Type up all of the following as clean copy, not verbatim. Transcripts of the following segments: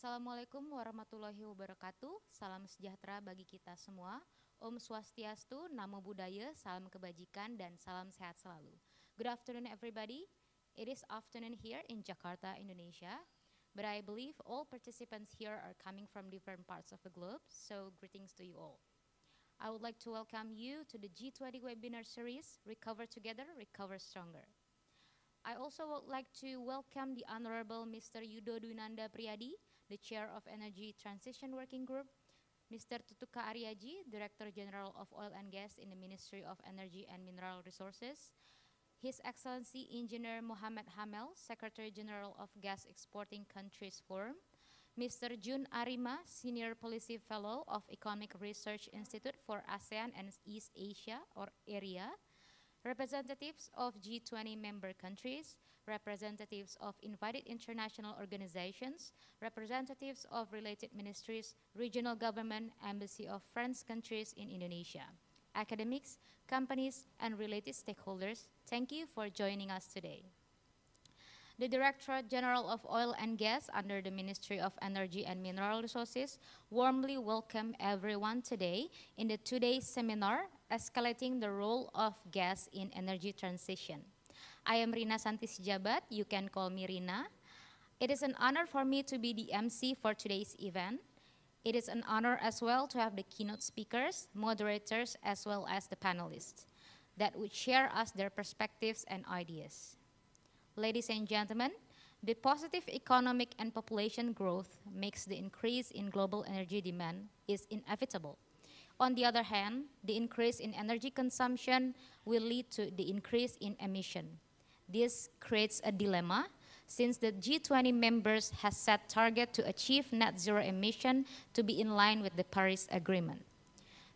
Assalamualaikum warahmatullahi wabarakatuh. Salam sejahtera bagi kita semua. Om Swastiastu, Namo Buddhaya, salam kebajikan dan salam sehat selalu. Good afternoon everybody. It is afternoon here in Jakarta, Indonesia. But I believe all participants here are coming from different parts of the globe, so greetings to you all. I would like to welcome you to the G20 webinar series, Recover Together, Recover Stronger. I also would like to welcome the Honorable Mr. Yudo Dwinanda Priyadi, the Chair of Energy Transition Working Group, Mr. Tutuka Aryaji, Director General of Oil and Gas in the Ministry of Energy and Mineral Resources, His Excellency Engineer Muhammad Hamel, Secretary General of Gas Exporting Countries Forum, Mr. Jun Arima, Senior Policy Fellow of Economic Research Institute for ASEAN and East Asia, or AREA, representatives of G20 member countries, representatives of invited international organizations, representatives of related ministries, regional government, embassy of friends countries in Indonesia, academics, companies, and related stakeholders, thank you for joining us today. The Directorate General of Oil and Gas under the Ministry of Energy and Mineral Resources warmly welcome everyone today in the today's seminar, Escalating the Role of Gas in Energy Transition. I am Rina Santi Sijabat, you can call me Rina. It is an honor for me to be the MC for today's event. It is an honor as well to have the keynote speakers, moderators, as well as the panelists that would share us their perspectives and ideas. Ladies and gentlemen, the positive economic and population growth makes the increase in global energy demand is inevitable. On the other hand, the increase in energy consumption will lead to the increase in emission. This creates a dilemma since the G20 members has set target to achieve net zero emission to be in line with the Paris Agreement.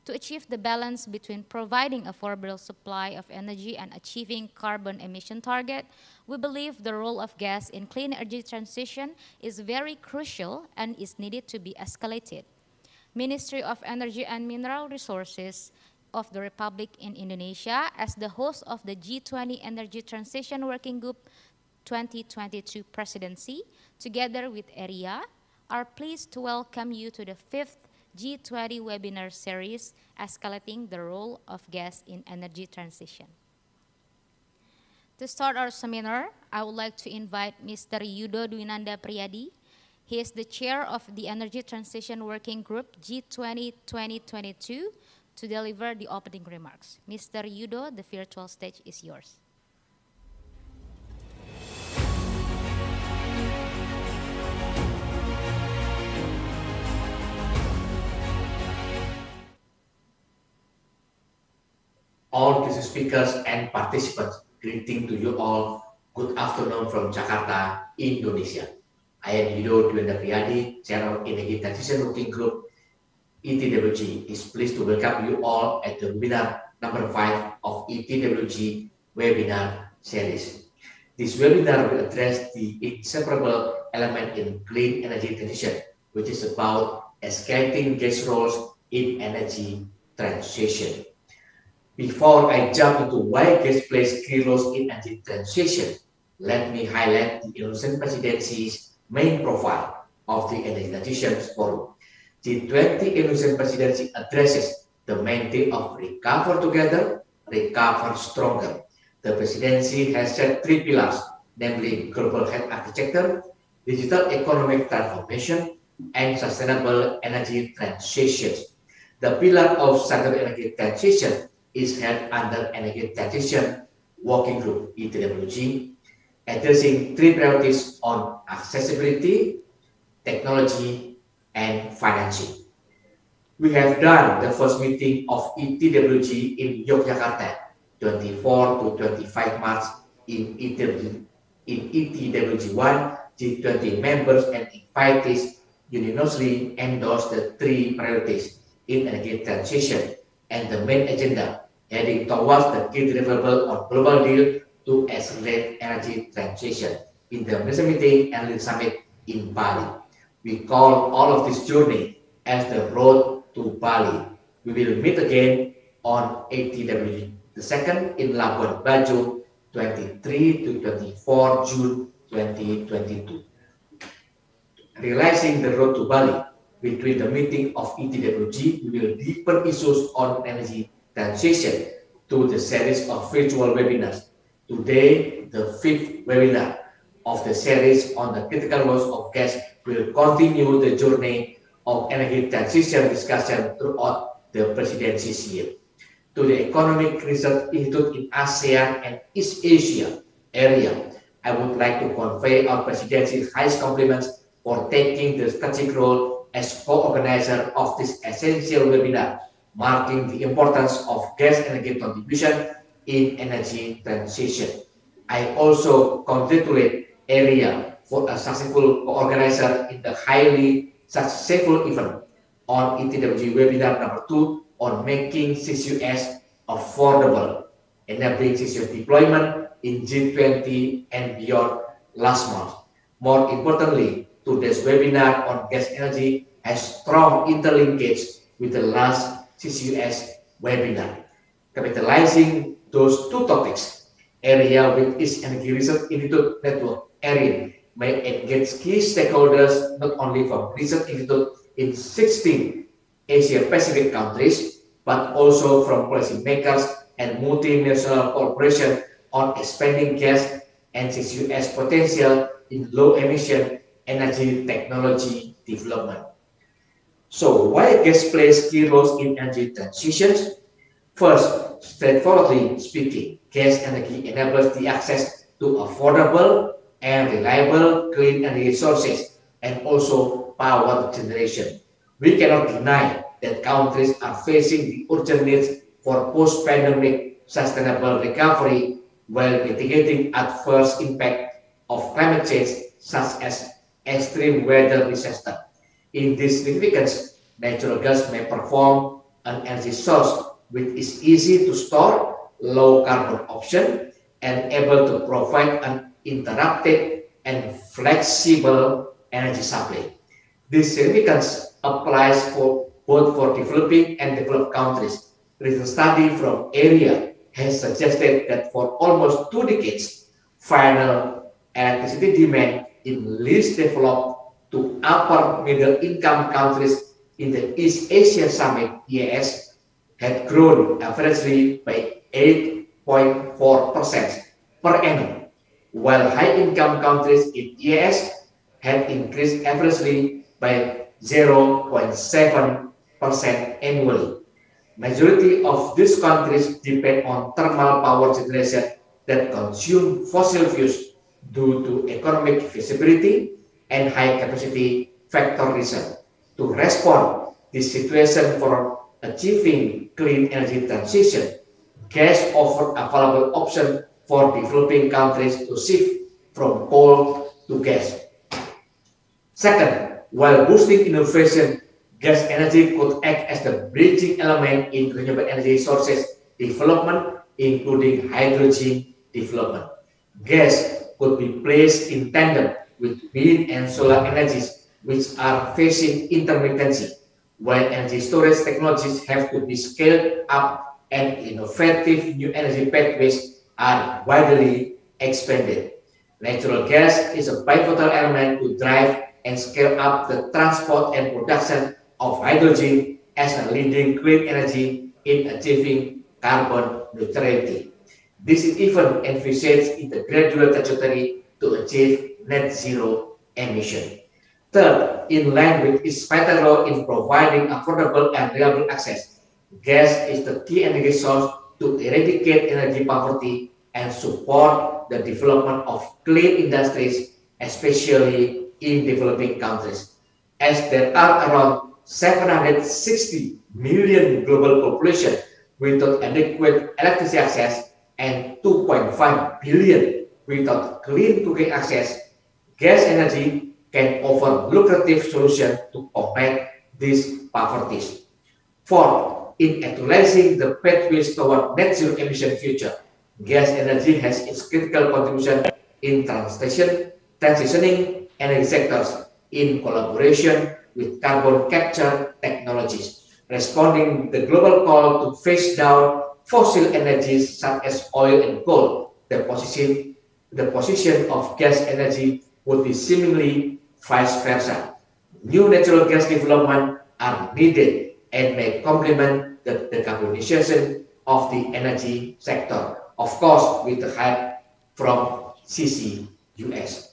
To achieve the balance between providing affordable supply of energy and achieving carbon emission target, we believe the role of gas in clean energy transition is very crucial and is needed to be escalated. Ministry of Energy and Mineral Resources of the Republic in Indonesia, as the host of the G20 Energy Transition Working Group 2022 Presidency, together with AREA, are pleased to welcome you to the 5th G20 webinar series, Escalating the Role of Gas in Energy Transition. To start our seminar, I would like to invite Mr. Yudo Dwinanda Priyadi. He is the chair of the Energy Transition Working Group G20 2022 to deliver the opening remarks. Mr. Yudo, the virtual stage is yours. All guest speakers and participants, greeting to you all. Good afternoon from Jakarta, Indonesia. I am Yudo Dwinanda Priyadi, Chair of Energy Transition Working Group ETWG. Is pleased to welcome you all at the webinar number 5 of ETWG webinar series. This webinar will address the inseparable element in clean energy transition, which is about escalating gas roles in energy transition. Before I jump into why gas plays key roles in energy transition, let me highlight the Indonesian presidency's main profile of the Energy Transition Forum. G20 Indonesian presidency addresses the main theme of recover together, recover stronger. The presidency has set 3 pillars, namely global health architecture, digital economic transformation, and sustainable energy transition. The pillar of sustainable energy transition is held under Energy Transition Working Group ETWG, addressing 3 priorities on accessibility, technology, and financing. We have done the first meeting of ETWG in Yogyakarta, 24 to 25 March in ETWG 1. G20 members and invitees unanimously endorsed the 3 priorities in energy transition and the main agenda heading towards the key deliverable on global deal to accelerate energy transition in the Minister Meeting and Summit in Bali. We call all of this journey as the road to Bali. We will meet again on ATW the 2nd in Labuan Bajo, 23 to 24 June 2022. Realizing the road to Bali. Between the meeting of ETWG, we will deepen issues on energy transition to the series of virtual webinars. Today, the fifth webinar of the series on the critical loss of gas will continue the journey of energy transition discussion throughout the presidency's year. To the Economic Research Institute in ASEAN and East Asia area, I would like to convey our presidency's highest compliments for taking the strategic role as co-organizer of this essential webinar, marking the importance of gas energy contribution in energy transition. I also congratulate area for a successful co-organizer in the highly successful event on ETWG webinar number 2 on making CCUS affordable, enabling CCUS deployment in G20 and beyond last month. More importantly, today's webinar on gas energy has strong interlinkage with the last CCUS webinar. Capitalizing those two topics, area with its Energy Research Institute network, ERIN, may engage key stakeholders not only from research institute in 16 Asia-Pacific countries, but also from policymakers and multinational corporations on expanding gas and CCUS potential in low-emission energy technology development. So, why gas plays key roles in energy transitions? First, straightforwardly speaking, gas energy enables the access to affordable and reliable clean energy sources and also power generation. We cannot deny that countries are facing the urgent needs for post-pandemic sustainable recovery while mitigating adverse impact of climate change such as extreme weather disaster. In this significance, natural gas may perform an energy source which is easy to store, low carbon option, and able to provide an uninterrupted and flexible energy supply. This significance applies for both for developing and developed countries. Recent study from area has suggested that for almost 2 decades, final electricity demand in least developed to upper middle income countries in the East Asia Summit (EAS) had grown averagely by 8.4% per annum, while high-income countries in EAS had increased averagely by 0.7% annually. Majority of these countries depend on thermal power generation that consume fossil fuels due to economic feasibility and high capacity factor reason. To respond this situation for achieving clean energy transition, gas offered available option for developing countries to shift from coal to gas. Second, while boosting innovation, gas energy could act as the bridging element in renewable energy sources development, including hydrogen development. Gas could be placed in tandem with wind and solar energies, which are facing intermittency, while energy storage technologies have to be scaled up and innovative new energy pathways are widely expanded. Natural gas is a pivotal element to drive and scale up the transport and production of hydrogen as a leading clean energy in achieving carbon neutrality. This is even envisaged in the gradual trajectory to achieve net zero emission. Third, in line with its vital role in providing affordable and reliable access, gas is the key energy source to eradicate energy poverty and support the development of clean industries, especially in developing countries. As there are around 760 million global population without adequate electricity access and 2.5 billion without clean cooking access, gas energy can offer lucrative solution to combat these poverties. Fourth, in actualizing the pathways toward net zero emission future, gas energy has its critical contribution in transitioning energy sectors in collaboration with carbon capture technologies, responding to the global call to phase down fossil energies such as oil and coal. The position of gas energy would be seemingly vice versa. New natural gas development are needed and may complement the decarbonization of the energy sector, of course with the help from CCUS.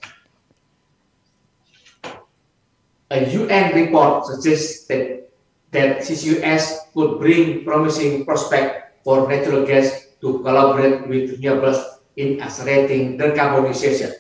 A UN report suggests that CCUS could bring promising prospects for natural gas to collaborate with renewables in accelerating decarbonization.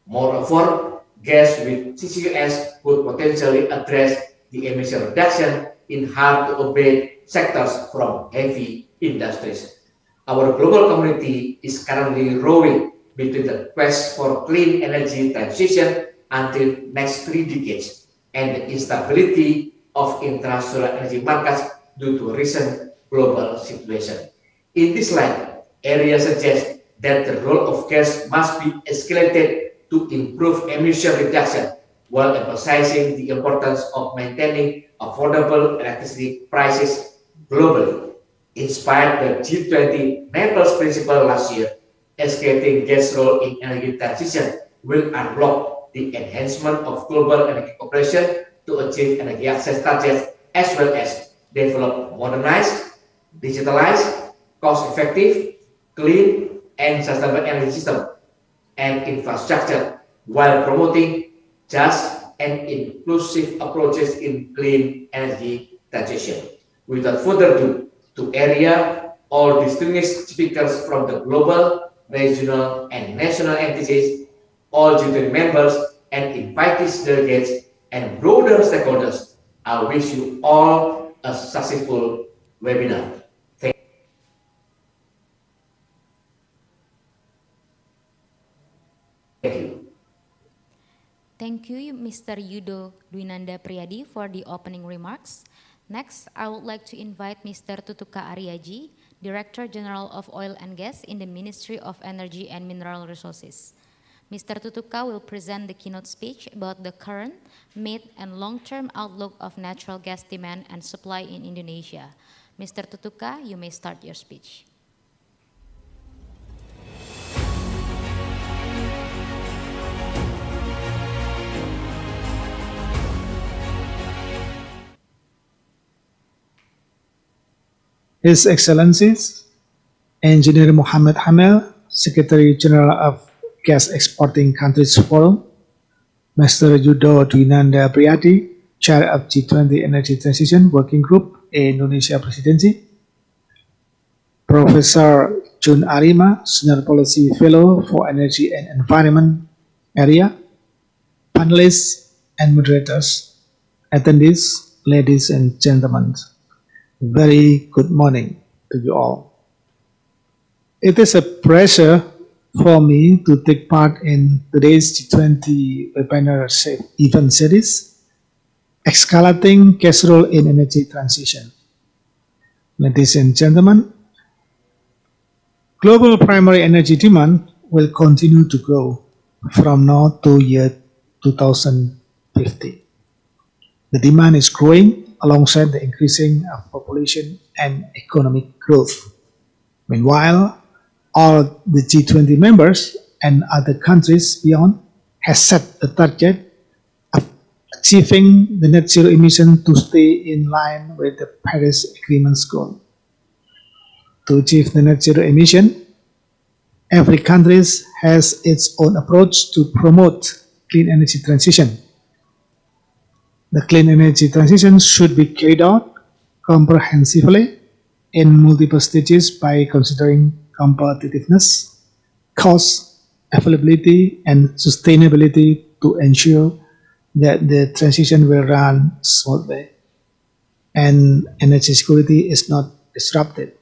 Moreover, gas with CCUS could potentially address the emission reduction in hard-to-abate sectors from heavy industries. Our global community is currently rowing between the quest for clean energy transition until next 3 decades and the instability of international energy markets due to recent global situation. In this light, area suggests that the role of gas must be escalated to improve emission reduction while emphasizing the importance of maintaining affordable electricity prices globally. Inspired the G20 Naples principle last year, escalating gas role in energy transition will unlock the enhancement of global energy cooperation to achieve energy access targets as well as develop modernized, digitalized, cost-effective, clean, and sustainable energy system and infrastructure while promoting just and inclusive approaches in clean energy transition. Without further ado, to area all distinguished speakers from the global, regional, and national entities, all G20 members, and invited delegates and broader stakeholders, I wish you all a successful webinar. Thank you. Thank you, Mr. Yudo Dwinanda Priyadi, for the opening remarks. Next, I would like to invite Mr. Tutuka Aryaji, Director General of Oil and Gas in the Ministry of Energy and Mineral Resources. Mr. Tutuka will present the keynote speech about the current, mid, and long-term outlook of natural gas demand and supply in Indonesia. Mr. Tutuka, you may start your speech. His Excellencies, Engineer Muhammad Hamel, Secretary General of Gas Exporting Countries Forum, Mr. Yudo Dwinanda Priyadi, Chair of G20 Energy Transition Working Group, Indonesia Presidency, Professor Jun Arima, Senior Policy Fellow for Energy and Environment Area, panelists and moderators, attendees, ladies and gentlemen. Very good morning to you all. It is a pleasure for me to take part in today's G20 webinar event series, Escalating Gas Role in Energy Transition. Ladies and gentlemen, global primary energy demand will continue to grow from now to year 2050. The demand is growing alongside the increasing of population and economic growth. Meanwhile, all the G20 members and other countries beyond has set the target of achieving the net zero emission to stay in line with the Paris Agreement's goal. To achieve the net zero emission, every country has its own approach to promote clean energy transition. The clean energy transition should be carried out comprehensively in multiple stages by considering competitiveness, cost, availability, and sustainability to ensure that the transition will run smoothly and energy security is not disrupted.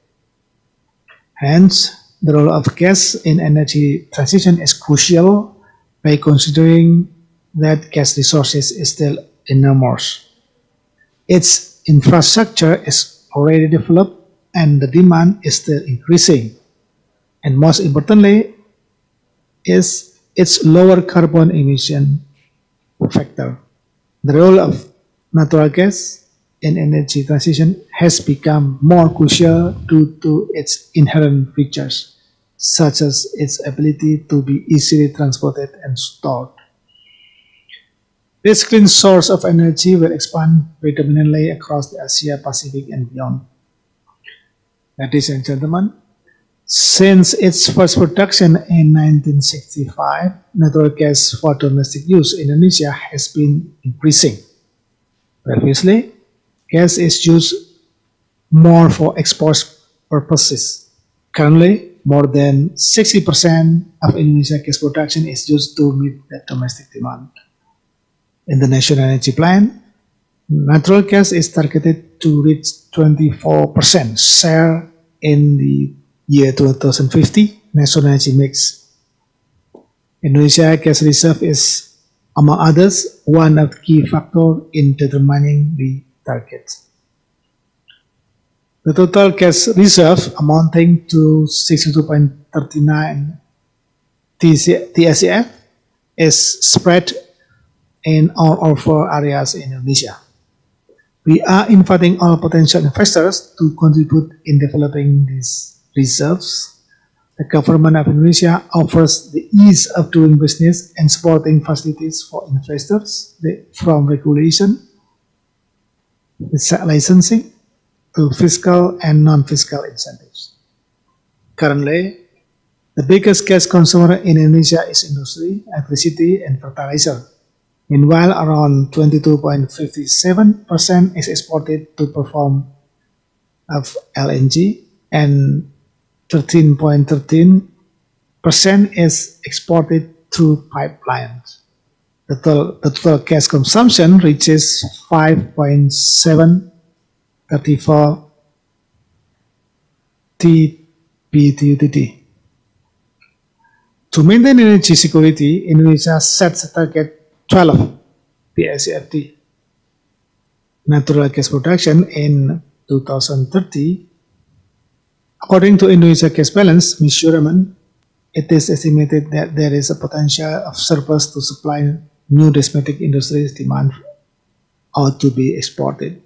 Hence, the role of gas in energy transition is crucial by considering that gas resources is still enormous. Its infrastructure is already developed and the demand is still increasing. And most importantly, is its lower carbon emission factor. The role of natural gas in energy transition has become more crucial due to its inherent features, such as its ability to be easily transported and stored. This clean source of energy will expand predominantly across the Asia Pacific and beyond. Ladies and gentlemen, since its first production in 1965, natural gas for domestic use in Indonesia has been increasing. Previously, gas is used more for export purposes. Currently, more than 60% of Indonesia's gas production is used to meet the domestic demand. In the National Energy Plan, natural gas is targeted to reach 24% share in the year 2050 national energy mix. Indonesia gas reserve is, among others, one of the key factors in determining the target. The total gas reserve amounting to 62.39 TSCF is spread in all offshore areas in Indonesia. We are inviting all potential investors to contribute in developing these reserves. The government of Indonesia offers the ease of doing business and supporting facilities for investors, from regulation, licensing, to fiscal and non-fiscal incentives. Currently, the biggest gas consumer in Indonesia is industry, electricity, and fertilizer. Meanwhile, around 22.57% is exported to perform of LNG and 13.13% is exported through pipelines. The total gas consumption reaches 5.734 TBTUTD. To maintain energy security, Indonesia sets a target 12 PSCFD natural gas production in 2030. According to Indonesia Gas Balance measurement, it is estimated that there is a potential of surplus to supply new domestic industries' demand or to be exported.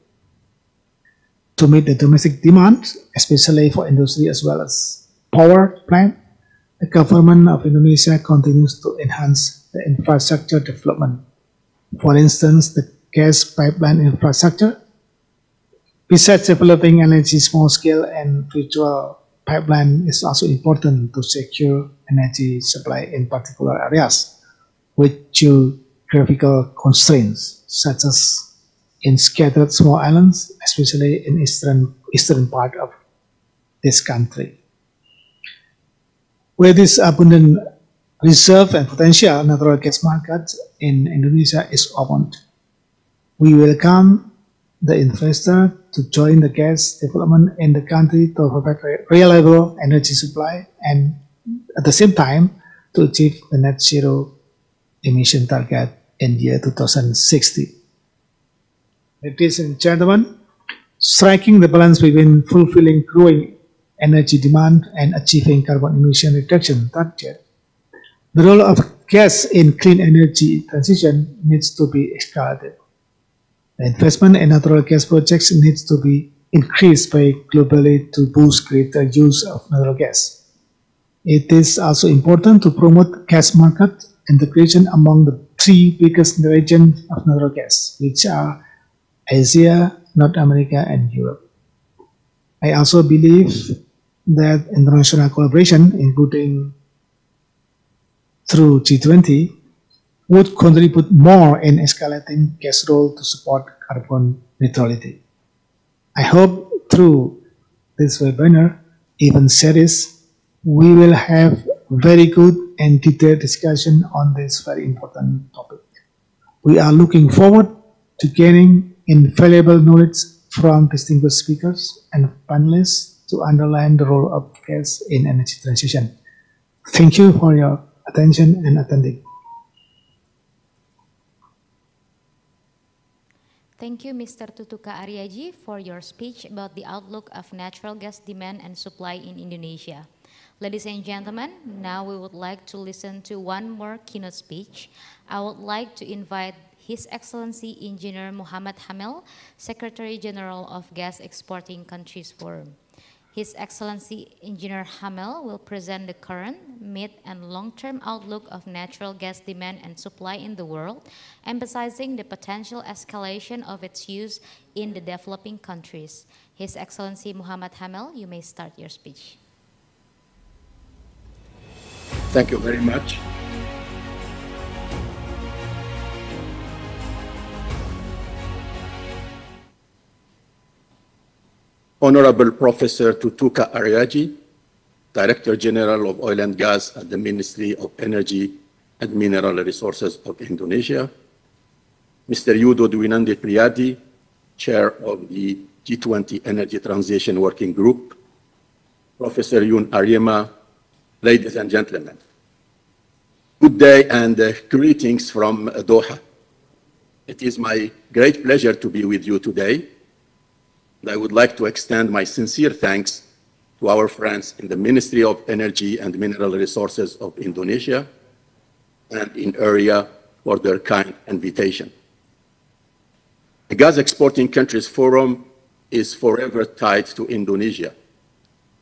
To meet the domestic demand, especially for industry as well as power plant, the government of Indonesia continues to enhance the infrastructure development. For instance, the gas pipeline infrastructure. Besides developing energy small-scale and virtual pipeline is also important to secure energy supply in particular areas with geographical constraints, such as in scattered small islands, especially in eastern part of this country. Where this abundant reserve and potential natural gas market in Indonesia is opened, we welcome the investor to join the gas development in the country to provide reliable energy supply and at the same time to achieve the net zero emission target in year 2060. Ladies and gentlemen, striking the balance between fulfilling growing energy demand and achieving carbon emission reduction target, the role of gas in clean energy transition needs to be escalated. The investment in natural gas projects needs to be increased by globally to boost greater use of natural gas. It is also important to promote gas market integration among the three biggest regions of natural gas, which are Asia, North America, and Europe. I also believe that international collaboration, including through G20, would contribute more in escalating gas role to support carbon neutrality. I hope through this webinar event series, we will have very good and detailed discussion on this very important topic. We are looking forward to gaining invaluable knowledge from distinguished speakers and panelists to underline the role of gas in energy transition. Thank you for your attention and attending. Thank you, Mr. Tutuka Aryaji, for your speech about the outlook of natural gas demand and supply in Indonesia. Ladies and gentlemen, now we would like to listen to one more keynote speech. I would like to invite His Excellency Engineer Muhammad Hamel, Secretary General of Gas Exporting Countries Forum. His Excellency Engineer Hamel will present the current, mid, and long-term outlook of natural gas demand and supply in the world, emphasizing the potential escalation of its use in the developing countries. His Excellency Muhammad Hamel, you may start your speech. Thank you very much. Honorable Professor Tutuka Aryaji, Director General of Oil and Gas at the Ministry of Energy and Mineral Resources of Indonesia, Mr. Yudo Dwinandi Priyadi, Chair of the G20 Energy Transition Working Group, Professor Yun Aryema, ladies and gentlemen. Good day and greetings from Doha. It is my great pleasure to be with you today. I would like to extend my sincere thanks to our friends in the Ministry of Energy and Mineral Resources of Indonesia and in area for their kind invitation. The Gas Exporting Countries Forum is forever tied to Indonesia,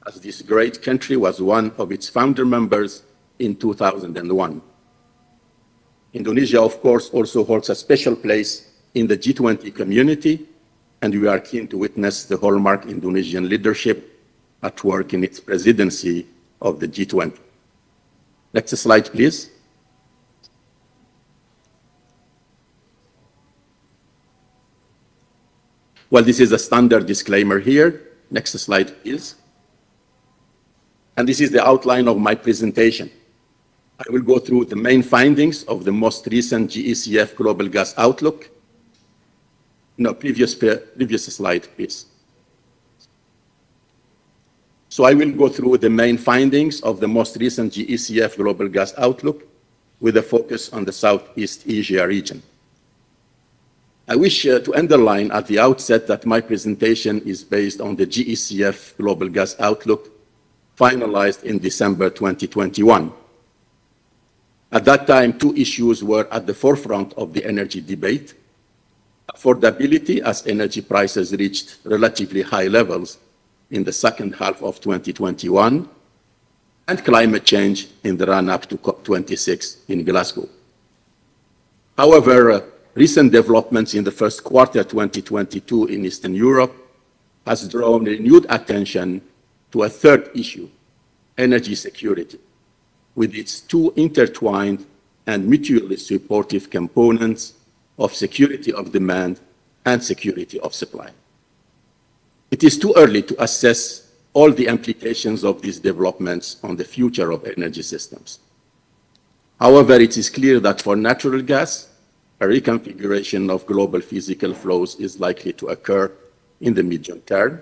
as this great country was one of its founder members in 2001. Indonesia, of course, also holds a special place in the G20 community, and we are keen to witness the hallmark Indonesian leadership at work in its presidency of the G20. Next slide, please. Well, this is a standard disclaimer here. Next slide, please. And this is the outline of my presentation. I will go through the main findings of the most recent GECF Global Gas Outlook. No, previous slide, please. So I will go through the main findings of the most recent GECF Global Gas Outlook with a focus on the Southeast Asia region. I wish to underline at the outset that my presentation is based on the GECF Global Gas Outlook finalized in December 2021. At that time, two issues were at the forefront of the energy debate: affordability, as energy prices reached relatively high levels in the second half of 2021, and climate change in the run-up to COP26 in Glasgow. However, recent developments in the first quarter 2022 in Eastern Europe has drawn renewed attention to a third issue: energy security, with its two intertwined and mutually supportive components of security of demand and security of supply. It is too early to assess all the implications of these developments on the future of energy systems. However, it is clear that for natural gas, a reconfiguration of global physical flows is likely to occur in the medium term,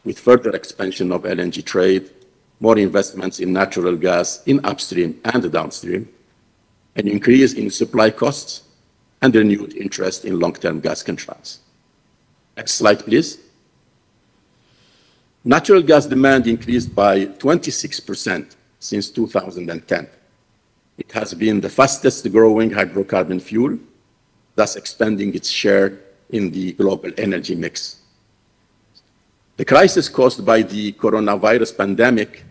with further expansion of LNG trade, more investments in natural gas in upstream and downstream, an increase in supply costs, and renewed interest in long-term gas contracts. Next slide, please. Natural gas demand increased by 26% since 2010. It has been the fastest growing hydrocarbon fuel, thus expanding its share in the global energy mix. The crisis caused by the coronavirus pandemic,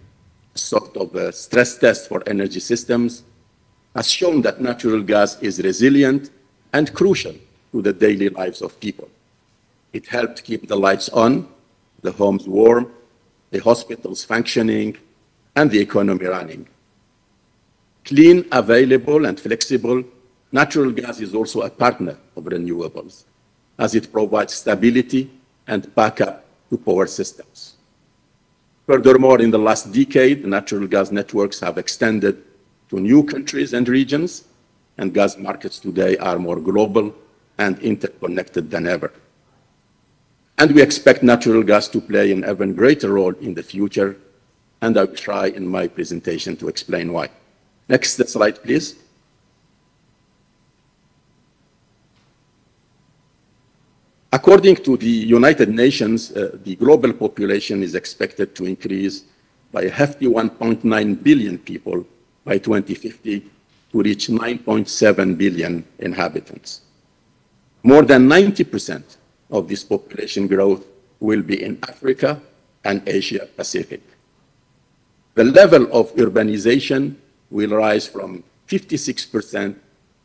sort of a stress test for energy systems, has shown that natural gas is resilient and crucial to the daily lives of people. It helped keep the lights on, the homes warm, the hospitals functioning, and the economy running. Clean, available, and flexible, natural gas is also a partner of renewables, as it provides stability and backup to power systems. Furthermore, in the last decade, natural gas networks have extended to new countries and regions, and gas markets today are more global and interconnected than ever. And we expect natural gas to play an even greater role in the future, and I will try in my presentation to explain why. Next slide, please. According to the United Nations, the global population is expected to increase by a hefty 1.9 billion people by 2050 to reach 9.7 billion inhabitants. More than 90% of this population growth will be in Africa, and Asia Pacific. The level of urbanization will rise from 56%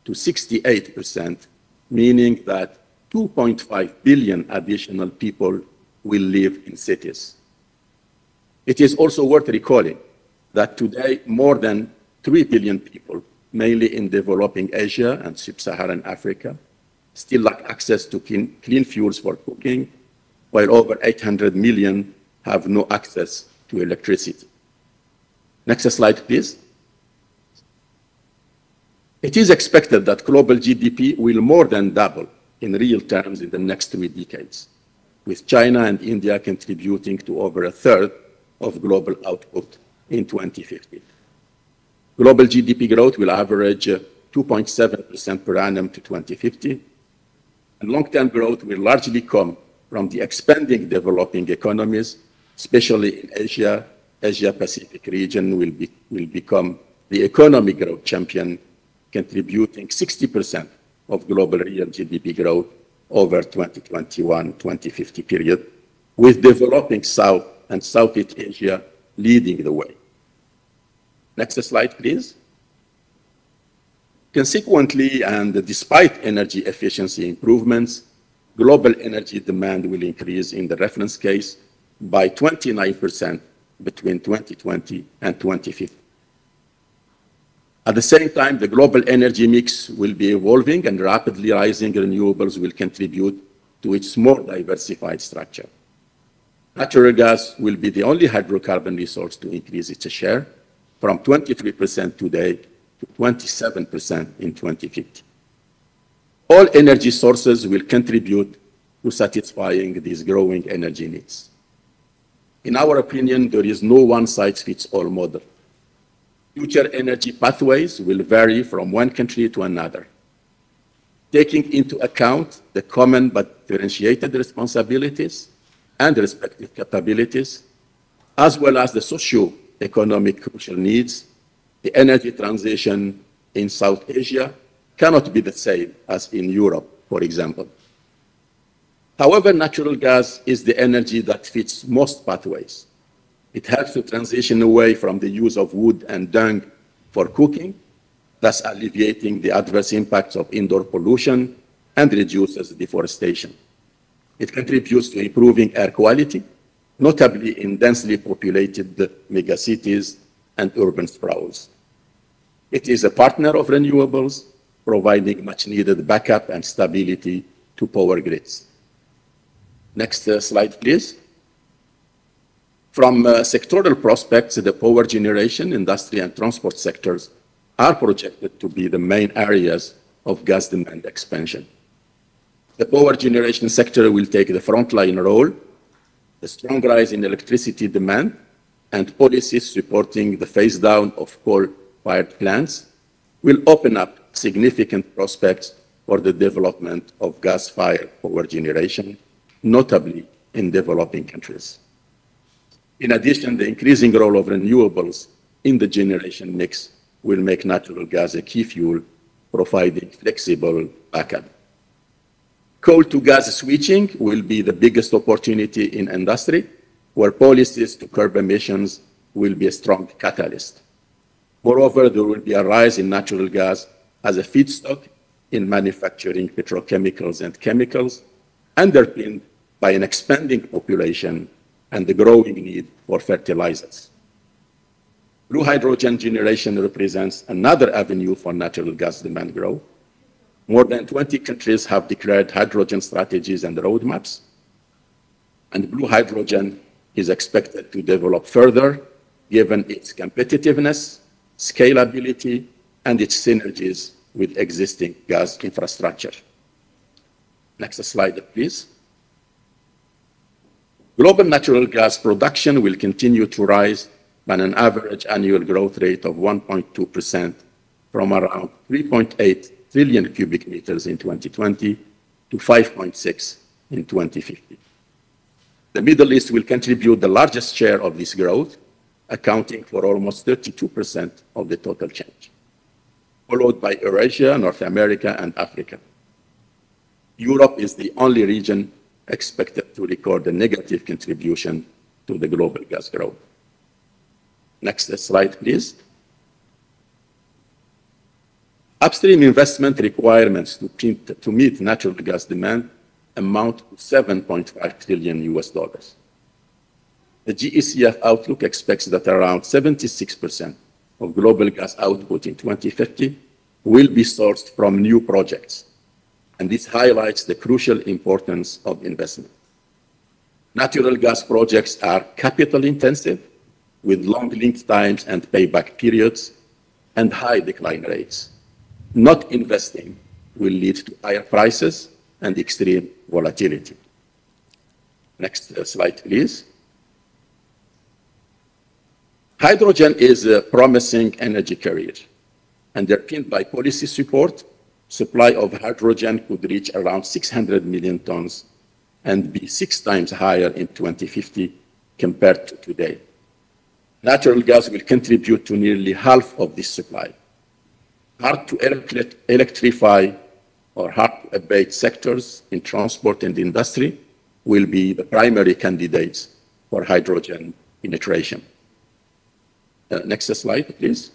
to 68%, meaning that 2.5 billion additional people will live in cities. It is also worth recalling that today more than 3 billion people, mainly in developing Asia and sub-Saharan Africa, still lack access to clean fuels for cooking, while over 800 million have no access to electricity. Next slide, please. It is expected that global GDP will more than double in real terms in the next 3 decades, with China and India contributing to over a third of global output in 2050. Global GDP growth will average 2.7% per annum to 2050, and long-term growth will largely come from the expanding developing economies, especially in Asia. Asia-Pacific region will become the economic growth champion, contributing 60% of global real GDP growth over 2021-2050 period, with developing South and Southeast Asia leading the way. Next slide, please. Consequently, and despite energy efficiency improvements, global energy demand will increase in the reference case by 29% between 2020 and 2050. At the same time, the global energy mix will be evolving, and rapidly rising renewables will contribute to its more diversified structure. Natural gas will be the only hydrocarbon resource to increase its share from 23% today to 27% in 2050. All energy sources will contribute to satisfying these growing energy needs. In our opinion, there is no one-size-fits-all model. Future energy pathways will vary from one country to another, taking into account the common but differentiated responsibilities and respective capabilities, as well as the socio-economic crucial needs. The energy transition in South Asia cannot be the same as in Europe, for example. However, natural gas is the energy that fits most pathways. It helps to transition away from the use of wood and dung for cooking, thus alleviating the adverse impacts of indoor pollution and reduces deforestation. It contributes to improving air quality, notably in densely populated megacities and urban sprawls. It is a partner of renewables, providing much-needed backup and stability to power grids. Next slide, please. From sectoral prospects, the power generation, industry, and transport sectors are projected to be the main areas of gas demand expansion. The power generation sector will take the frontline role. The strong rise in electricity demand and policies supporting the phase down of coal-fired plants will open up significant prospects for the development of gas-fired power generation, notably in developing countries. In addition, the increasing role of renewables in the generation mix will make natural gas a key fuel, providing flexible backup. Coal to gas switching will be the biggest opportunity in industry, where policies to curb emissions will be a strong catalyst. Moreover, there will be a rise in natural gas as a feedstock in manufacturing petrochemicals and chemicals, underpinned by an expanding population and the growing need for fertilizers. Blue hydrogen generation represents another avenue for natural gas demand growth. More than 20 countries have declared hydrogen strategies and roadmaps, and blue hydrogen is expected to develop further, given its competitiveness, scalability, and its synergies with existing gas infrastructure. Next slide, please. Global natural gas production will continue to rise by an average annual growth rate of 1.2% from around 3.8 trillion cubic meters in 2020 to 5.6 in 2050. The Middle East will contribute the largest share of this growth, accounting for almost 32% of the total change, followed by Eurasia, North America, and Africa. Europe is the only region expected to record a negative contribution to the global gas growth. Next slide, please. Upstream investment requirements to meet natural gas demand amount to $7.5 trillion US. The GECF outlook expects that around 76% of global gas output in 2050 will be sourced from new projects, and this highlights the crucial importance of investment. Natural gas projects are capital intensive, with long lead times and payback periods and high decline rates. Not investing will lead to higher prices and extreme volatility. Next slide, please. Hydrogen is a promising energy carrier. Underpinned by policy support, supply of hydrogen could reach around 600 million tons and be 6 times higher in 2050 compared to today. Natural gas will contribute to nearly half of this supply. Hard to electrify or hard to abate sectors in transport and industry will be the primary candidates for hydrogen penetration. Next slide, please.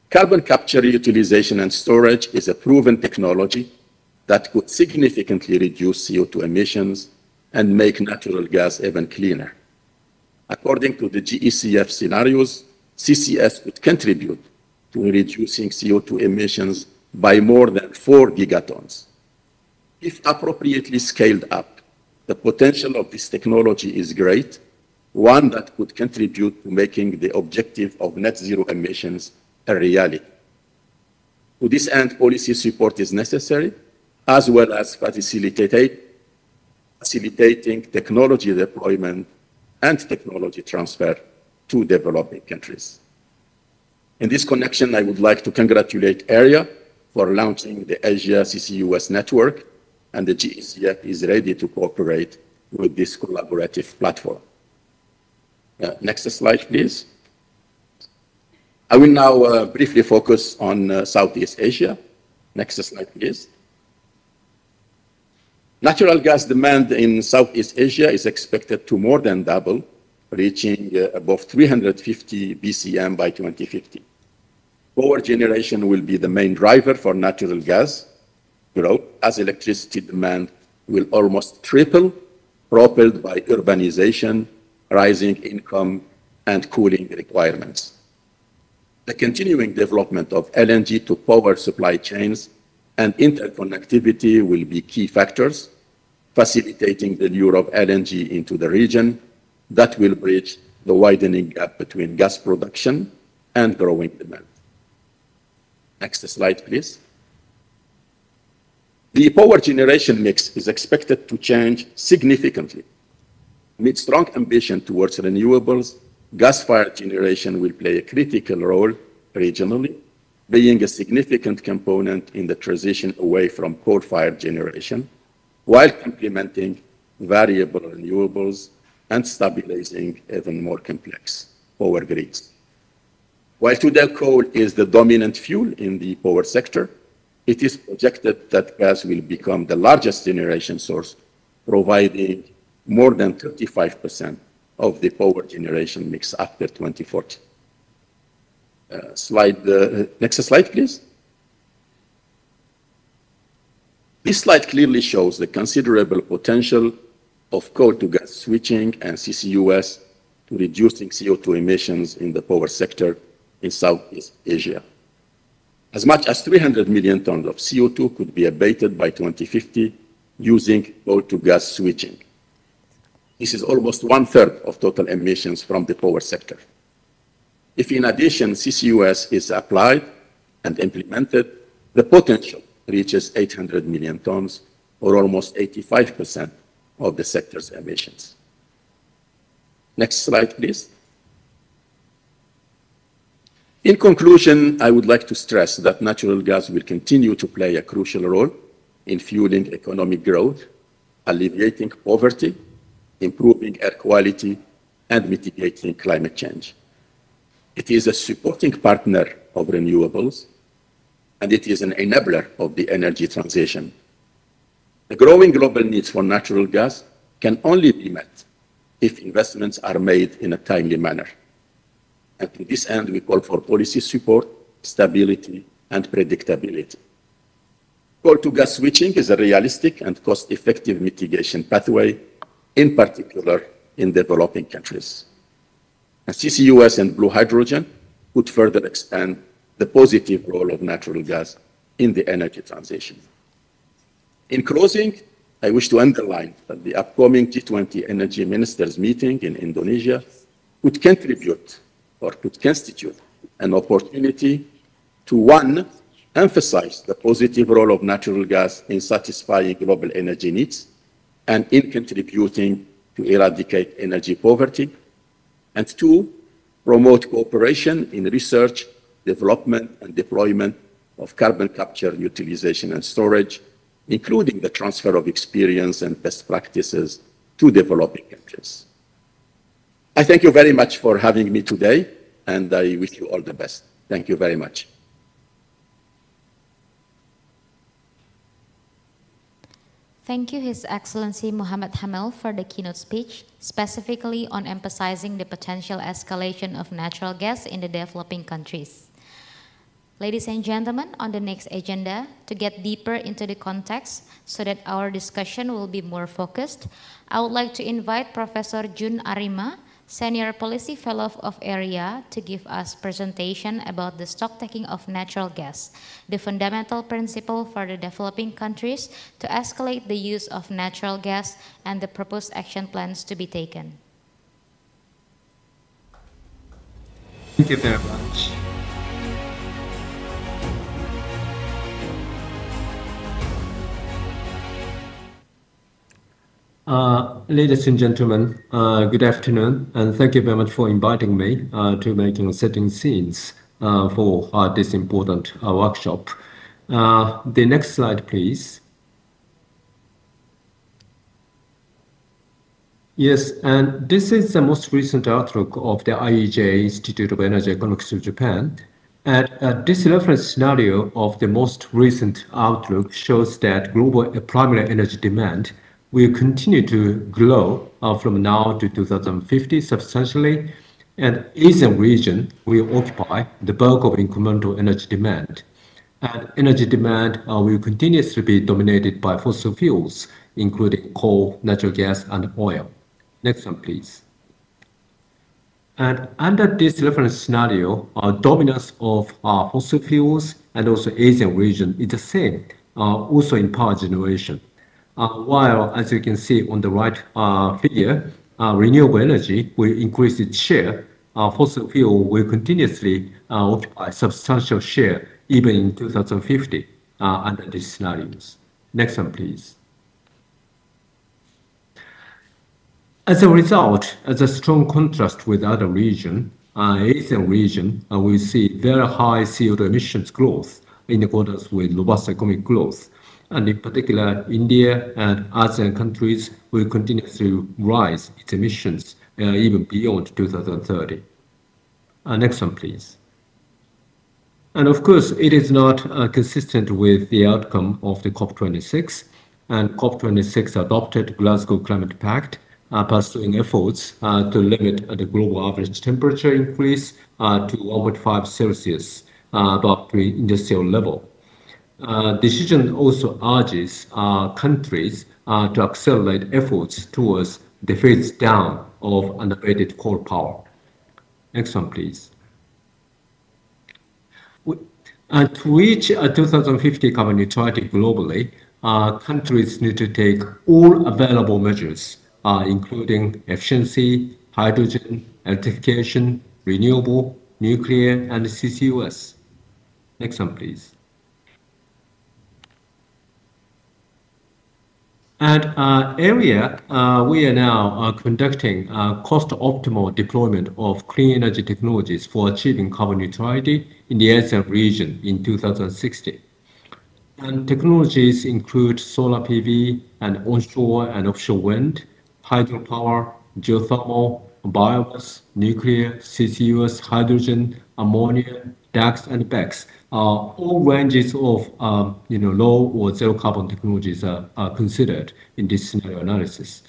Carbon capture, utilization, and storage is a proven technology that could significantly reduce CO2 emissions and make natural gas even cleaner. According to the GECF scenarios, CCS would contribute to reducing CO2 emissions by more than 4 gigatons. If appropriately scaled up, the potential of this technology is great, one that could contribute to making the objective of net zero emissions a reality. To this end, policy support is necessary, as well as facilitating technology deployment and technology transfer to developing countries. In this connection, I would like to congratulate AREA for launching the Asia CCUS network, and the GECF is ready to cooperate with this collaborative platform. Next slide, please. I will now briefly focus on Southeast Asia. Next slide, please. Natural gas demand in Southeast Asia is expected to more than double, reaching above 350 BCM by 2050. Power generation will be the main driver for natural gas growth, as electricity demand will almost triple, propelled by urbanization, rising income, and cooling requirements. The continuing development of LNG to power supply chains and interconnectivity will be key factors, facilitating the lure of LNG into the region that will bridge the widening gap between gas production and growing demand. Next slide, please. The power generation mix is expected to change significantly. Amid strong ambition towards renewables, gas-fired generation will play a critical role regionally, being a significant component in the transition away from coal-fired generation, while complementing variable renewables and stabilizing even more complex power grids. While today coal is the dominant fuel in the power sector, it is projected that gas will become the largest generation source, providing more than 35% of the power generation mix after 2040. Next slide, please. This slide clearly shows the considerable potential of coal to gas switching and CCUS to reducing CO2 emissions in the power sector in Southeast Asia. As much as 300 million tons of CO2 could be abated by 2050 using coal to gas switching. This is almost 1/3 of total emissions from the power sector. If in addition CCUS is applied and implemented, the potential reaches 800 million tons, or almost 85% of the sector's emissions. Next slide, please. In conclusion, I would like to stress that natural gas will continue to play a crucial role in fueling economic growth, alleviating poverty, improving air quality, and mitigating climate change. It is a supporting partner of renewables, and it is an enabler of the energy transition. The growing global needs for natural gas can only be met if investments are made in a timely manner. And to this end, we call for policy support, stability, and predictability. Coal to gas switching is a realistic and cost-effective mitigation pathway, in particular in developing countries. And CCUS and blue hydrogen could further expand the positive role of natural gas in the energy transition. In closing, I wish to underline that the upcoming G20 Energy Ministers meeting in Indonesia could contribute or could constitute an opportunity to, one, emphasize the positive role of natural gas in satisfying global energy needs and in contributing to eradicate energy poverty, and two, promote cooperation in research, development, and deployment of carbon capture, utilization, and storage, including the transfer of experience and best practices to developing countries. I thank you very much for having me today, and I wish you all the best. Thank you very much. Thank you, His Excellency Muhammad Hamel, for the keynote speech, specifically on emphasizing the potential escalation of natural gas in the developing countries. Ladies and gentlemen, on the next agenda, to get deeper into the context so that our discussion will be more focused, I would like to invite Professor Jun Arima, Senior Policy Fellow of AREA, to give us presentation about the stocktaking of natural gas, the fundamental principle for the developing countries to escalate the use of natural gas and the proposed action plans to be taken. Thank you very much. Ladies and gentlemen, good afternoon, and thank you very much for inviting me to making setting scenes for this important workshop. The next slide, please. Yes, and this is the most recent outlook of the IEJ Institute of Energy Economics of Japan. And this reference scenario of the most recent outlook shows that global primary energy demand will continue to grow from now to 2050 substantially, and Asian region will occupy the bulk of incremental energy demand. And energy demand will continuously be dominated by fossil fuels, including coal, natural gas, and oil. Next one, please. And under this reference scenario, dominance of fossil fuels and also Asian region is the same, also in power generation. While, as you can see on the right figure, renewable energy will increase its share, fossil fuel will continuously occupy substantial share even in 2050 under these scenarios. Next one, please. As a result, as a strong contrast with other regions, Asian region will see very high CO2 emissions growth in accordance with robust economic growth. And in particular, India and ASEAN countries will continue to rise its emissions even beyond 2030. Next one, please. And of course, it is not consistent with the outcome of the COP26. And COP26 adopted Glasgow Climate Pact, pursuing efforts to limit the global average temperature increase to 1.5 Celsius above pre-industrial level. Decision also urges countries to accelerate efforts towards the phase down of unabated coal power. Next one, please. To reach 2050 carbon neutrality globally, countries need to take all available measures, including efficiency, hydrogen, electrification, renewable, nuclear, and CCUS. Next one, please. At AREA, we are now conducting cost-optimal deployment of clean energy technologies for achieving carbon neutrality in the ASEAN region in 2060. And technologies include solar PV and onshore and offshore wind, hydropower, geothermal, biomass, nuclear, CCUS, hydrogen, ammonia, DAX, and BECCS. All ranges of low or zero carbon technologies are considered in this scenario analysis.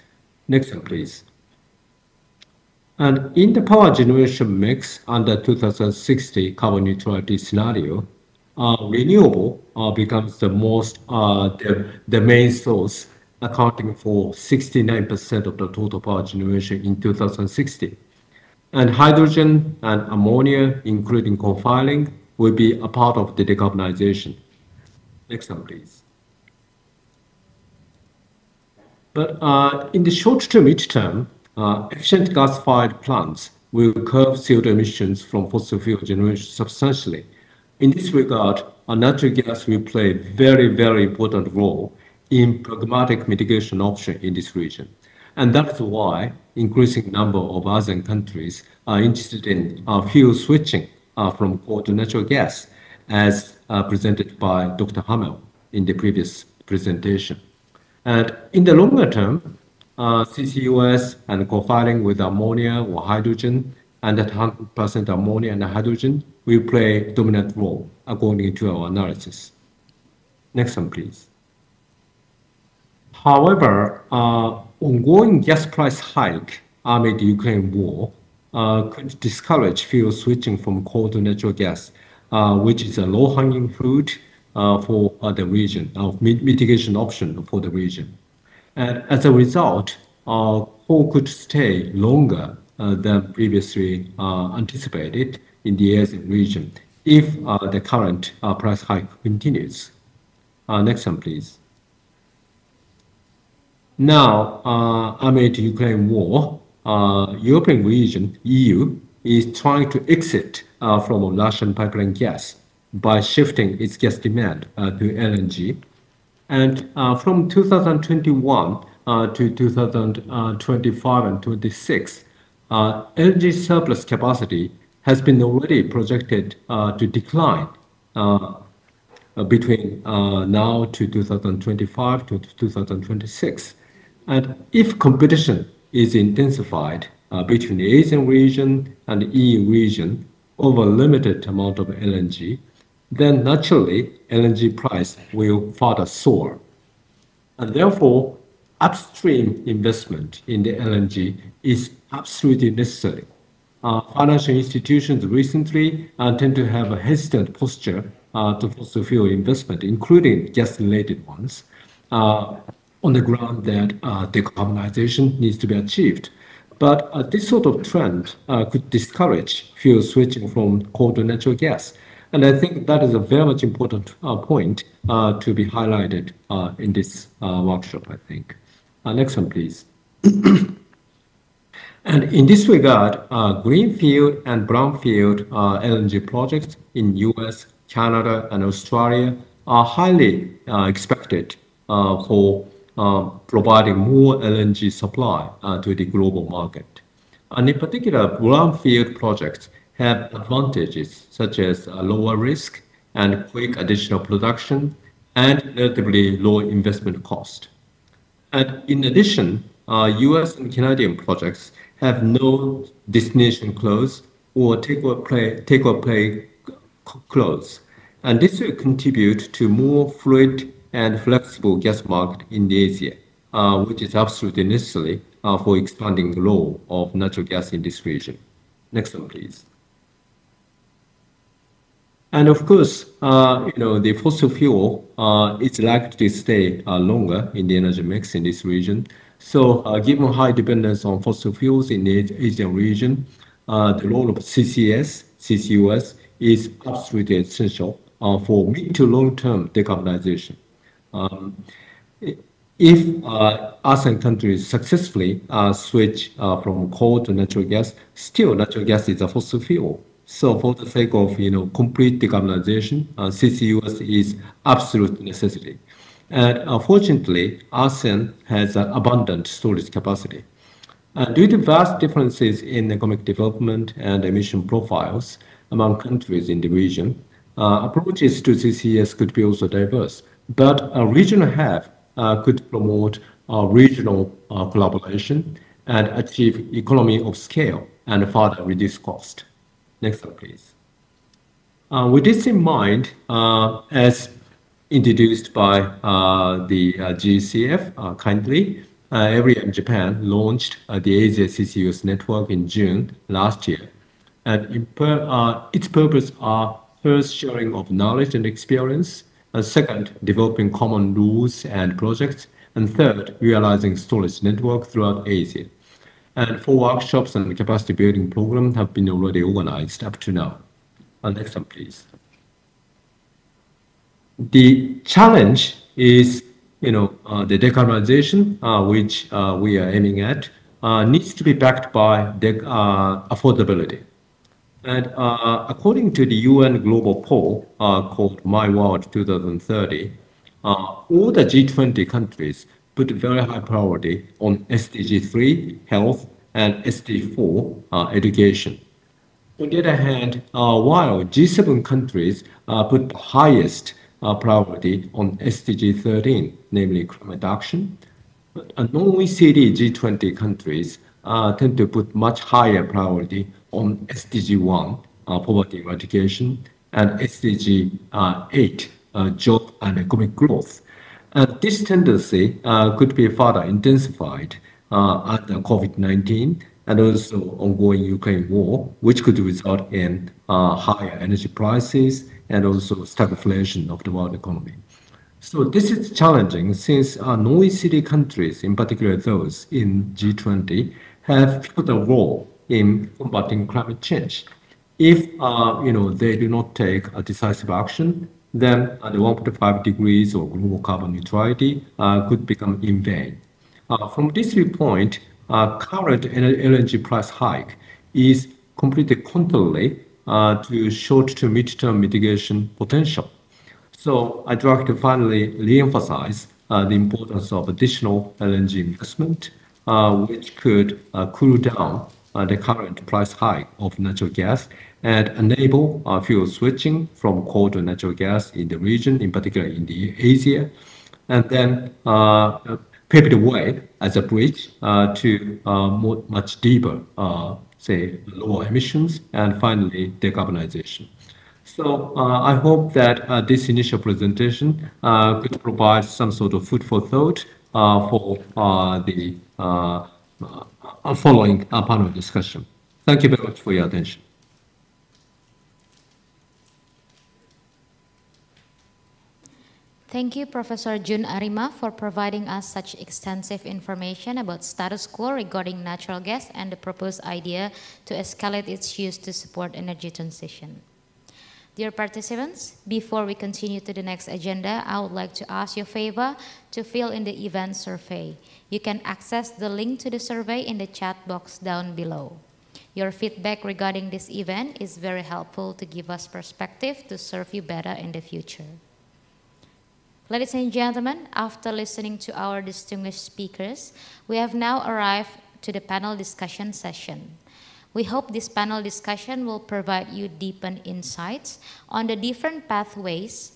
Next one, please. And in the power generation mix under 2060 carbon neutrality scenario, renewable becomes the main source, accounting for 69% of the total power generation in 2060. And hydrogen and ammonia, including co-firing, will be a part of the decarbonization. Next one, please. But in the short to mid-term, efficient gas-fired plants will curb CO2 emissions from fossil fuel generation substantially. In this regard, natural gas will play a very, very important role in pragmatic mitigation option in this region. And that's why increasing number of ASEAN countries are interested in fuel switching from coal to natural gas, as presented by Dr. Hamel in the previous presentation. And in the longer term, CCUS and co-firing with ammonia or hydrogen, and that 100% ammonia and hydrogen will play a dominant role according to our analysis. Next one, please. However, ongoing gas price hike amid the Ukraine war could discourage fuel switching from coal to natural gas, which is a low-hanging fruit for the region, mitigation option for the region. And as a result, coal could stay longer than previously anticipated in the Asian region if the current price hike continues. Next one, please. Now, amid the Ukraine war, European region, EU, is trying to exit from Russian pipeline gas by shifting its gas demand to LNG. And from 2021 to 2025 and 26, LNG surplus capacity has been already projected to decline between now to 2025 to 2026. And if competition is intensified between the Asian region and the EU region over a limited amount of LNG, then naturally LNG price will further soar. And therefore, upstream investment in the LNG is absolutely necessary. Financial institutions recently tend to have a hesitant posture to fossil fuel investment, including gas-related ones, on the ground that decarbonization needs to be achieved. But this sort of trend could discourage fuel switching from coal to natural gas. And I think that is a very much important point to be highlighted in this workshop, I think. Next one, please. And in this regard, greenfield and brownfield LNG projects in US, Canada, and Australia are highly expected for providing more LNG supply to the global market. And in particular, brownfield projects have advantages such as lower risk and quick additional production and relatively low investment cost. And in addition, US and Canadian projects have no destination clause or take-or-pay clause. And this will contribute to more fluid and flexible gas market in Asia, which is absolutely necessary for expanding the role of natural gas in this region. Next one, please. And of course, the fossil fuel is likely to stay longer in the energy mix in this region. So given high dependence on fossil fuels in the Asian region, the role of CCUS is absolutely essential for mid to long-term decarbonization. If ASEAN countries successfully switch from coal to natural gas, still natural gas is a fossil fuel. So for the sake of complete decarbonization, CCUS is absolute necessity. And fortunately, ASEAN has abundant storage capacity. Due to vast differences in economic development and emission profiles among countries in the region, approaches to CCS could be also diverse. But a regional hub could promote regional collaboration and achieve economy of scale and further reduce cost. Next slide, please. With this in mind, as introduced by the GCF kindly, Area in Japan launched the Asia CCUS network in June last year. And its purpose are first, sharing of knowledge and experience, and second, developing common rules and projects, and third, realizing storage network throughout Asia. And 4 workshops and capacity building program have been already organized up to now. Next one, please. The challenge is, the decarbonization, which we are aiming at, needs to be backed by affordability. And according to the UN global poll called My World 2030, all the G20 countries put very high priority on SDG 3, health, and SDG 4, education. On the other hand, while G7 countries put the highest priority on SDG 13, namely climate action, non-OECD G20 countries tend to put much higher priority on SDG 1, poverty eradication, and SDG 8, job and economic growth. This tendency could be further intensified under COVID-19 and also ongoing Ukraine war, which could result in higher energy prices and also stagflation of the world economy. So this is challenging since non-OECD countries, in particular those in G20, have pivotal role in combating climate change. If they do not take a decisive action, then the 1.5 degrees or global carbon neutrality could become in vain. From this viewpoint, current LNG price hike is completely contrary to short to mid-term mitigation potential. So I'd like to finally re-emphasize the importance of additional LNG investment, which could cool down the current price hike of natural gas and enable fuel switching from coal to natural gas in the region, in particular in the Asia, and then pave the way as a bridge to much deeper, say, lower emissions, and finally decarbonization. So I hope that this initial presentation could provide some sort of food for thought for the following panel discussion. Thank you very much for your attention. Thank you, Professor Jun Arima, for providing us such extensive information about status quo regarding natural gas and the proposed idea to escalate its use to support energy transition. Dear participants, before we continue to the next agenda, I would like to ask you a favor to fill in the event survey. You can access the link to the survey in the chat box down below. Your feedback regarding this event is very helpful to give us perspective to serve you better in the future. Ladies and gentlemen, after listening to our distinguished speakers, we have now arrived to the panel discussion session. We hope this panel discussion will provide you deepened insights on the different pathways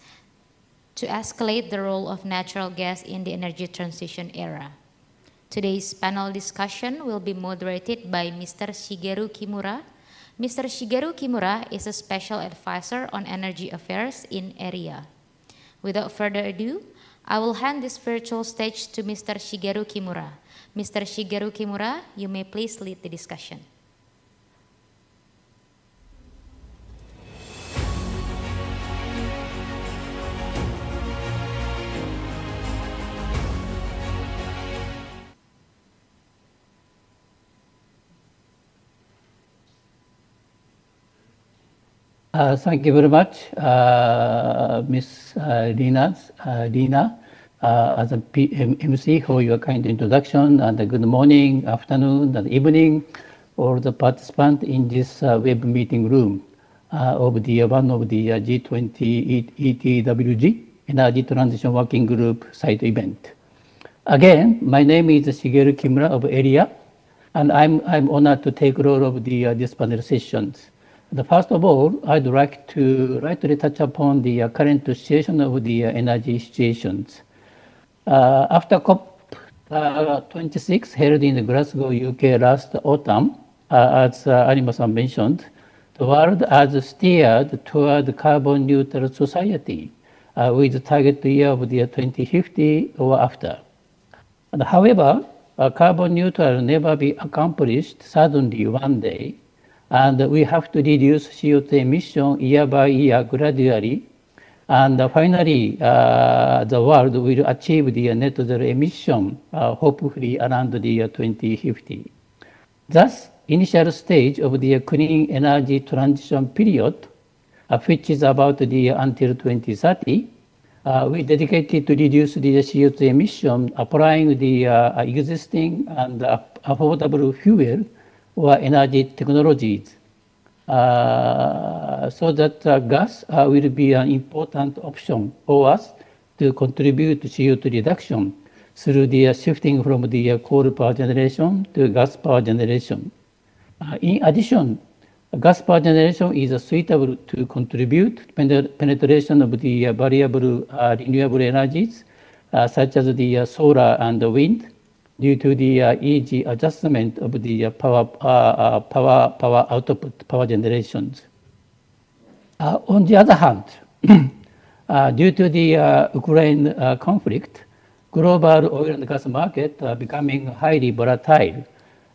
to escalate the role of natural gas in the energy transition era. Today's panel discussion will be moderated by Mr. Shigeru Kimura. Mr. Shigeru Kimura is a special advisor on energy affairs in area. Without further ado, I will hand this virtual stage to Mr. Shigeru Kimura. Mr. Shigeru Kimura, you may please lead the discussion. Thank you very much, Ms. Lina, as a MC for your kind introduction, and good morning, afternoon, and evening, all the participants in this web meeting room of the one of the G20 ETWG Energy Transition Working Group site event. Again, my name is Shigeru Kimura of area, and I'm honored to take role of this panel sessions. First of all, I'd like to lightly touch upon the current situation of the energy situations. After COP26 held in Glasgow, UK last autumn, as Arima-san mentioned, the world has steered toward carbon neutral society with the target year of the 2050 or after. And however, carbon neutral never be accomplished suddenly one day, and we have to reduce CO2 emission year by year gradually. And finally, the world will achieve the net zero emission, hopefully around the year 2050. Thus, initial stage of the clean energy transition period, which is about the until 2030, we dedicated to reduce the CO2 emission, applying the existing and affordable fuel or energy technologies. So that gas will be an important option for us to contribute to CO2 reduction through the shifting from the coal power generation to gas power generation. In addition, gas power generation is suitable to contribute penetration of the variable renewable energies, such as the solar and the wind, due to the easy adjustment of the power output, power generations. On the other hand, due to the Ukraine conflict, global oil and gas market are becoming highly volatile,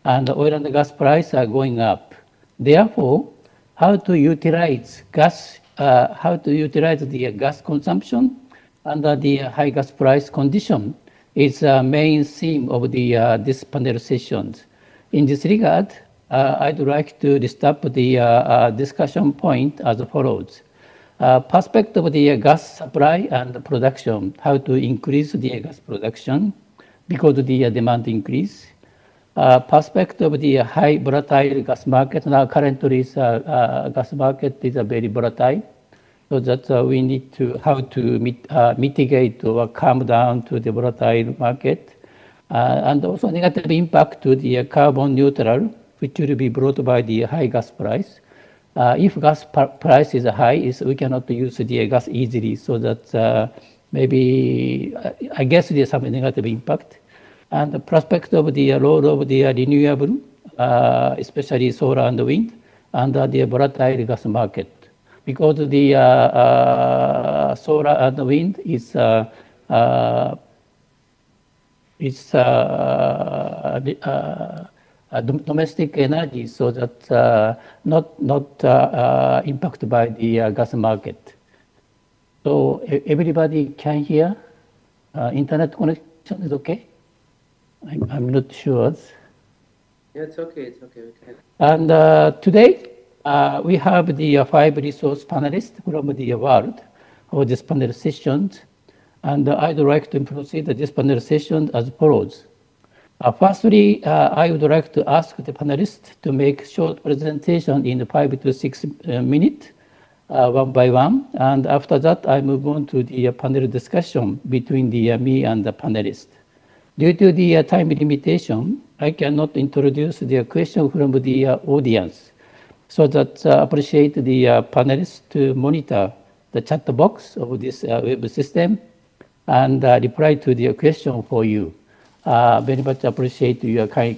and oil and gas prices are going up. Therefore, how to utilize the gas consumption under the high gas price condition is the main theme of this panel sessions. In this regard, I'd like to list up the discussion point as follows. Perspective of the gas supply and production, how to increase the gas production because of the demand increase. Perspective of the high volatile gas market. Now currently gas market is very volatile. So that we need to how to mitigate or calm down to the volatile market, and also negative impact to the carbon neutral, which will be brought by the high gas price. If gas price is high, we cannot use the gas easily. So that maybe I guess there's some negative impact, and the prospect of the role of the renewable, especially solar and wind, under the volatile gas market. Because the solar and wind is domestic energy, so that not impacted by the gas market. So everybody can hear. Internet connection is okay. I'm not sure. Yeah, it's okay. It's okay. Okay. And today. We have the 5 resource panelists from the world for this panel sessions, and I'd like to proceed this panel session as follows. Firstly, I would like to ask the panelists to make short presentation in 5 to 6 minutes, one by one, and after that I move on to the panel discussion between me and the panelists. Due to the time limitation, I cannot introduce the question from the audience. So that appreciate the panelists to monitor the chat box of this web system and reply to the question for you. Very much appreciate your kind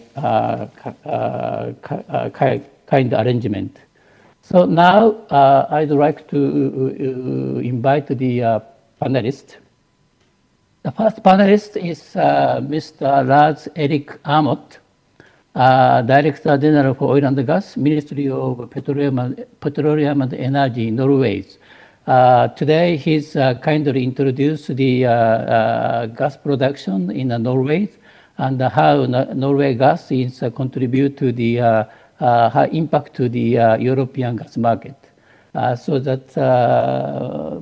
arrangement. So now I'd like to invite the panelists. The first panelist is Mr. Lars Erik Aamodt, Director General for Oil and Gas, Ministry of Petroleum and Energy, Norway. Today, he's kindly introduced the gas production in Norway and how Norway gas is contribute to the high impact to the European gas market. So that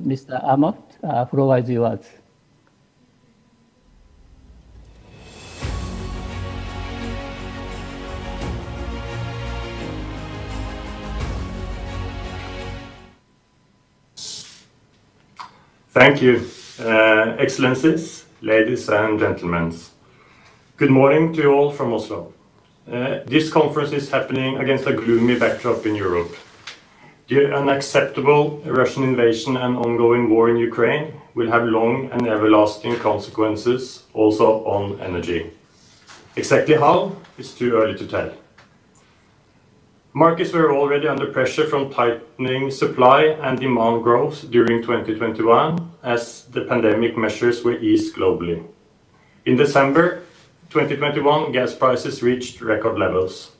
Mr. Aamodt, floor is yours. Thank you, Excellencies, ladies and gentlemen. Good morning to you all from Oslo. This conference is happening against a gloomy backdrop in Europe. The unacceptable Russian invasion and ongoing war in Ukraine will have long and everlasting consequences also on energy. Exactly how is too early to tell. Markets were already under pressure from tightening supply and demand growth during 2021 as the pandemic measures were eased globally. In December, 2021 gas prices reached record levels.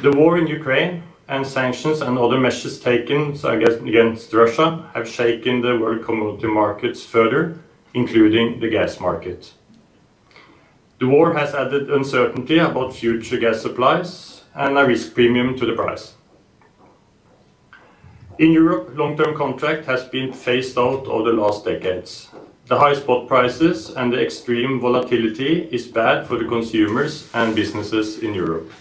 The war in Ukraine and sanctions and other measures taken against Russia have shaken the world commodity markets further, including the gas market. The war has added uncertainty about future gas supplies and a risk premium to the price. In Europe, long-term contract has been phased out over the last decades. The high spot prices and the extreme volatility is bad for the consumers and businesses in Europe.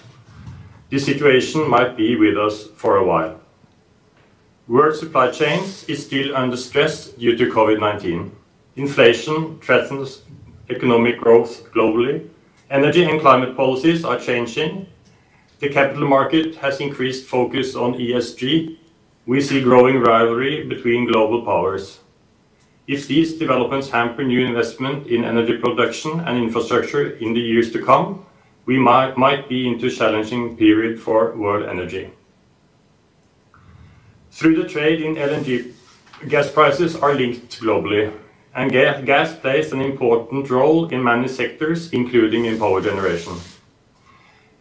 This situation might be with us for a while. World supply chains is still under stress due to COVID-19. Inflation threatens economic growth globally. Energy and climate policies are changing. The capital market has increased focus on ESG. We see growing rivalry between global powers. If these developments hamper new investment in energy production and infrastructure in the years to come, we might be into a challenging period for world energy. Through the trade in LNG, gas prices are linked globally, and gas plays an important role in many sectors, including in power generation.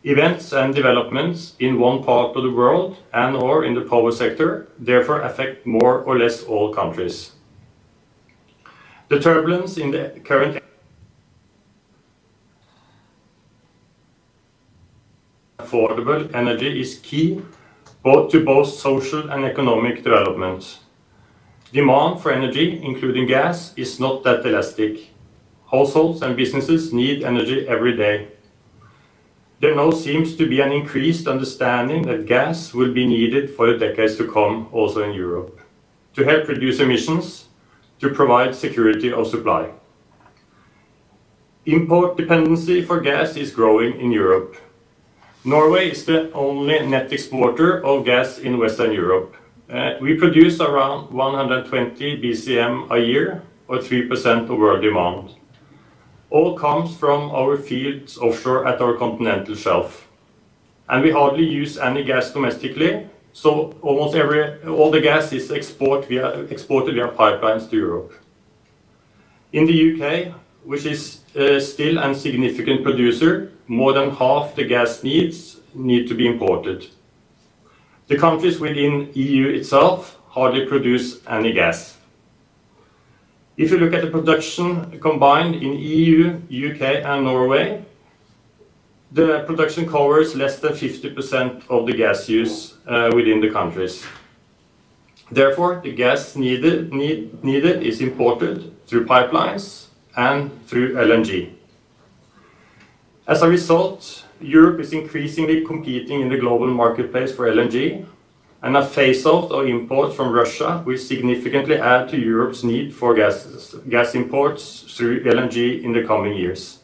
Events and developments in one part of the world and/or in the power sector therefore affect more or less all countries. The turbulence in the current affordable energy is key to both social and economic development. Demand for energy, including gas, is not that elastic. Households and businesses need energy every day. There now seems to be an increased understanding that gas will be needed for the decades to come, also in Europe, to help reduce emissions, to provide security of supply. Import dependency for gas is growing in Europe. Norway is the only net exporter of gas in Western Europe. We produce around 120 BCM a year, or 3% of world demand. All comes from our fields offshore at our continental shelf. And we hardly use any gas domestically, so almost all the gas is exported via pipelines to Europe. In the UK, which is still a significant producer, more than half the gas needs need to be imported. The countries within EU itself hardly produce any gas. If you look at the production combined in EU, UK and Norway, the production covers less than 50% of the gas use within the countries. Therefore, the gas needed is imported through pipelines and through LNG. As a result, Europe is increasingly competing in the global marketplace for LNG, and a phase-out of imports from Russia will significantly add to Europe's need for gas imports through LNG in the coming years.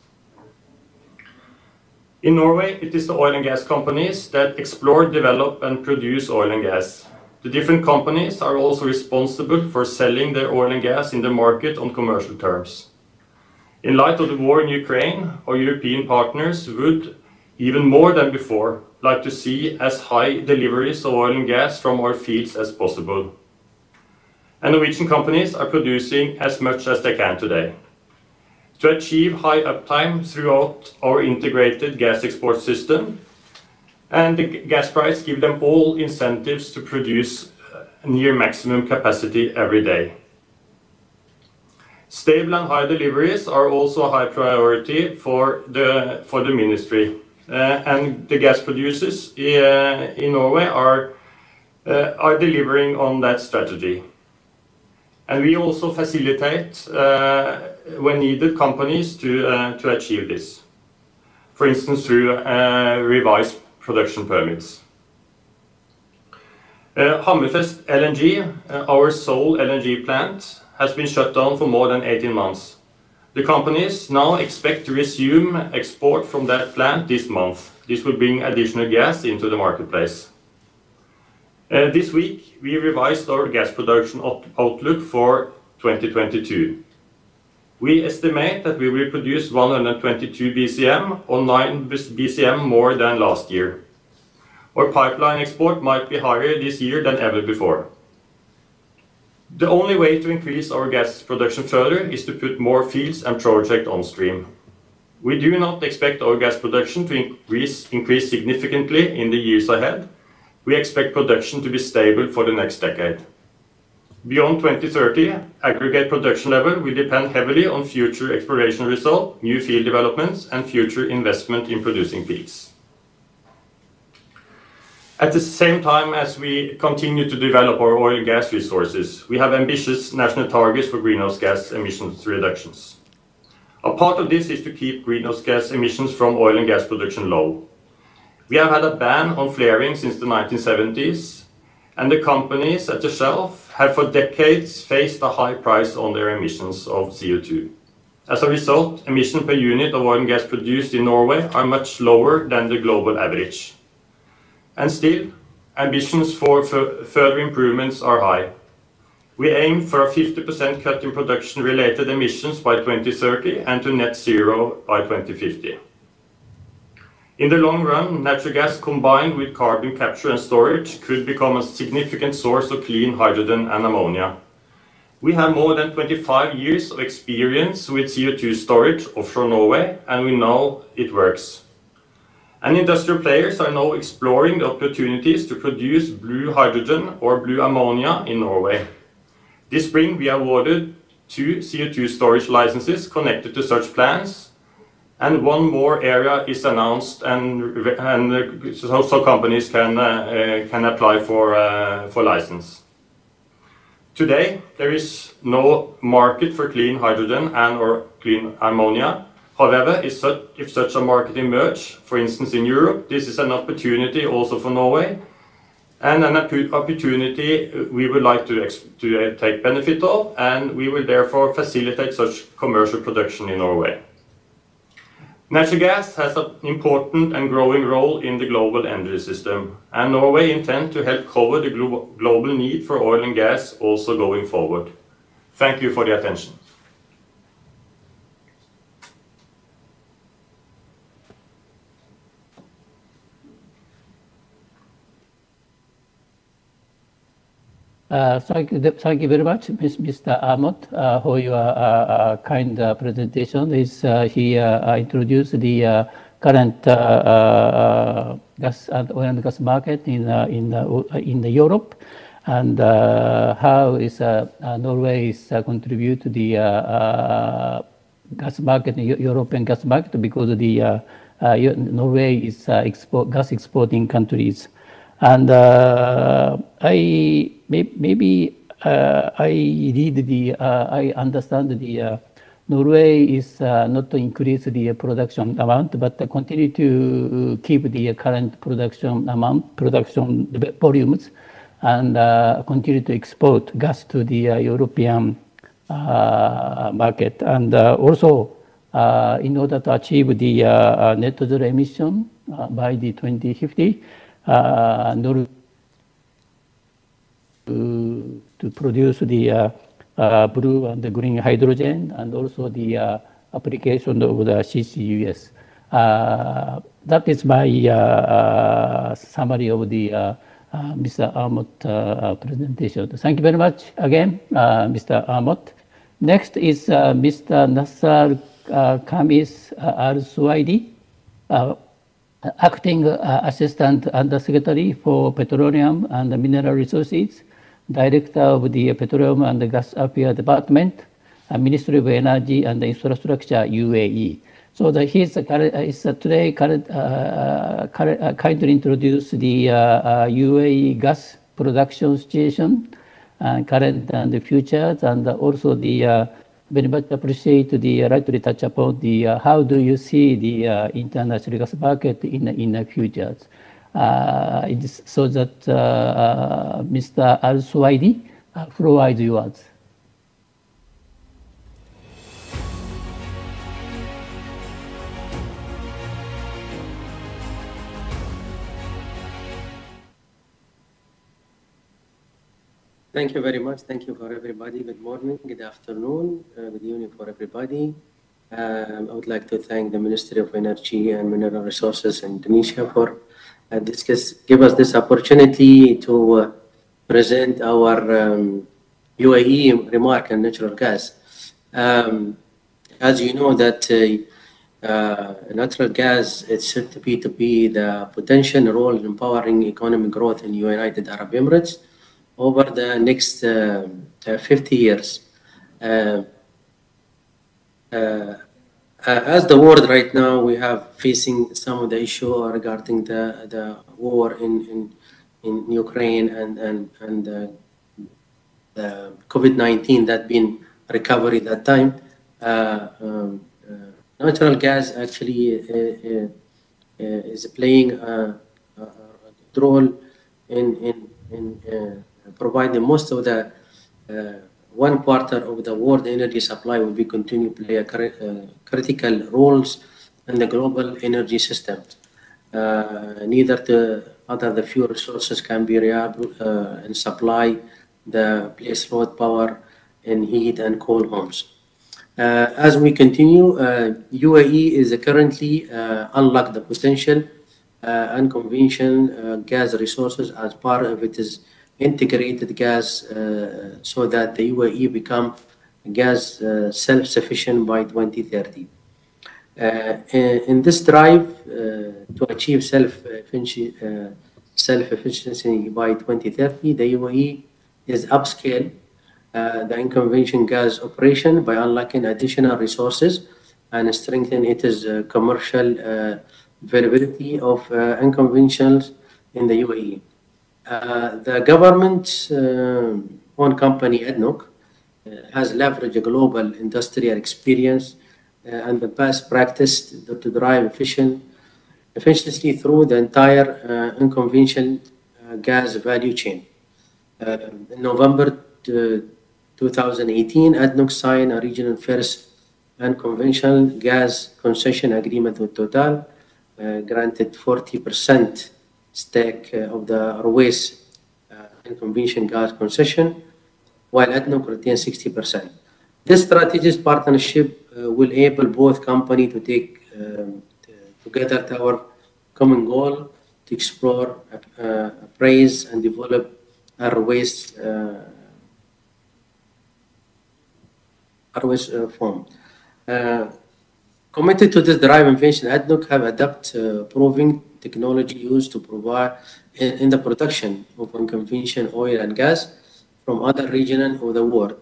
In Norway, it is the oil and gas companies that explore, develop and produce oil and gas. The different companies are also responsible for selling their oil and gas in the market on commercial terms. In light of the war in Ukraine, our European partners would, even more than before, like to see as high deliveries of oil and gas from our fields as possible. And Norwegian companies are producing as much as they can today. To achieve high uptime throughout our integrated gas export system, and the gas price give them all incentives to produce near maximum capacity every day. Stable and high deliveries are also a high priority for the ministry. And the gas producers in Norway are delivering on that strategy. And we also facilitate, when needed, companies to achieve this. For instance, through revised production permits. Hammerfest LNG, our sole LNG plant, has been shut down for more than 18 months. The companies now expect to resume export from that plant this month. This will bring additional gas into the marketplace. This week, we revised our gas production outlook for 2022. We estimate that we will produce 122 BCM, or 9 BCM more than last year. Our pipeline export might be higher this year than ever before. The only way to increase our gas production further is to put more fields and projects on stream. We do not expect oil gas production to increase significantly in the years ahead. We expect production to be stable for the next decade. Beyond 2030, aggregate production level will depend heavily on future exploration results, new field developments, and future investment in producing fields. At the same time as we continue to develop our oil and gas resources, we have ambitious national targets for greenhouse gas emissions reductions. A part of this is to keep greenhouse gas emissions from oil and gas production low. We have had a ban on flaring since the 1970s, and the companies at the shelf have for decades faced a high price on their emissions of CO2. As a result, emission per unit of oil and gas produced in Norway are much lower than the global average. And still, ambitions for further improvements are high. We aim for a 50% cut in production-related emissions by 2030 and to net zero by 2050. In the long run, natural gas combined with carbon capture and storage could become a significant source of clean hydrogen and ammonia. We have more than 25 years of experience with CO2 storage offshore Norway, and we know it works. And industrial players are now exploring the opportunities to produce blue hydrogen or blue ammonia in Norway. This spring, we awarded 2 CO2 storage licenses connected to such plans, and one more area is announced, so companies can apply for license. Today, there is no market for clean hydrogen and/or clean ammonia. However, if such a market emerges, for instance in Europe, this is an opportunity also for Norway, and an opportunity we would like to take benefit of, and we will therefore facilitate such commercial production in Norway. Natural gas has an important and growing role in the global energy system, and Norway intends to help cover the global need for oil and gas also going forward. Thank you for the attention. Thank you very much, Mr. Ahmad, for your kind presentation. He introduced the current gas and oil and gas market in Europe, and how is Norway is contribute to the gas market, European gas market, because the Norway is gas exporting countries. And I understand the Norway is not to increase the production amount, but continue to keep the current production volumes, and continue to export gas to the European market. And also, in order to achieve the net zero emission by the 2050, Norway to produce the blue and the green hydrogen, and also the application of the CCUS. That is my summary of the Mr. Ahmad presentation. Thank you very much again, Mr. Ahmad. Next is Mr. Nassar Khamis Al-Suwaidi, Acting Assistant Undersecretary for Petroleum and Mineral Resources, Director of the Petroleum and Gas Affairs Department, Ministry of Energy and Infrastructure, UAE. So he is today kindly introduce the UAE gas production situation, current and the futures, and also the very much appreciate the rightly touch upon the how do you see the international gas market in the future. It is so that Mr. Al-Suwaidi, floor is yours. Thank you very much. Thank you for everybody. Good morning, good afternoon, good evening for everybody. I would like to thank the Ministry of Energy and Mineral Resources in Indonesia for give us this opportunity to present our UAE Remark and natural gas. As you know that natural gas is said to be the potential role in empowering economic growth in United Arab Emirates over the next 50 years. As the world right now, we have facing some of the issue regarding the war in Ukraine and the COVID-19 that been recovery that time. Natural gas actually is playing a role in providing most of the 1/4 of the world energy supply will be continue to play a critical roles in the global energy system. Neither the few resources can be reliable and supply the base load power in heat and cold homes. As we continue, UAE is currently unlock the potential unconventional gas resources as part of its integrated gas so that the UAE become gas self-sufficient by 2030. In this drive to achieve self-efficiency by 2030, the UAE is upscale the unconventional gas operation by unlocking additional resources and strengthen its commercial availability of unconventionals in the UAE. The government's own company, ADNOC, has leveraged global industrial experience and the best practice to drive efficiency through the entire unconventional gas value chain. In November 2018, ADNOC signed a regional first unconventional gas concession agreement with Total, granted 40% stake of the Ruwais unconventional gas concession, while ADNOC retains 60%. This strategic partnership will enable both companies to take together our common goal to explore, appraise, and develop Ruwais form. Committed to this drive invention, ADNOC have adopted proving technology used to provide in the production of unconventional oil and gas from other regions of the world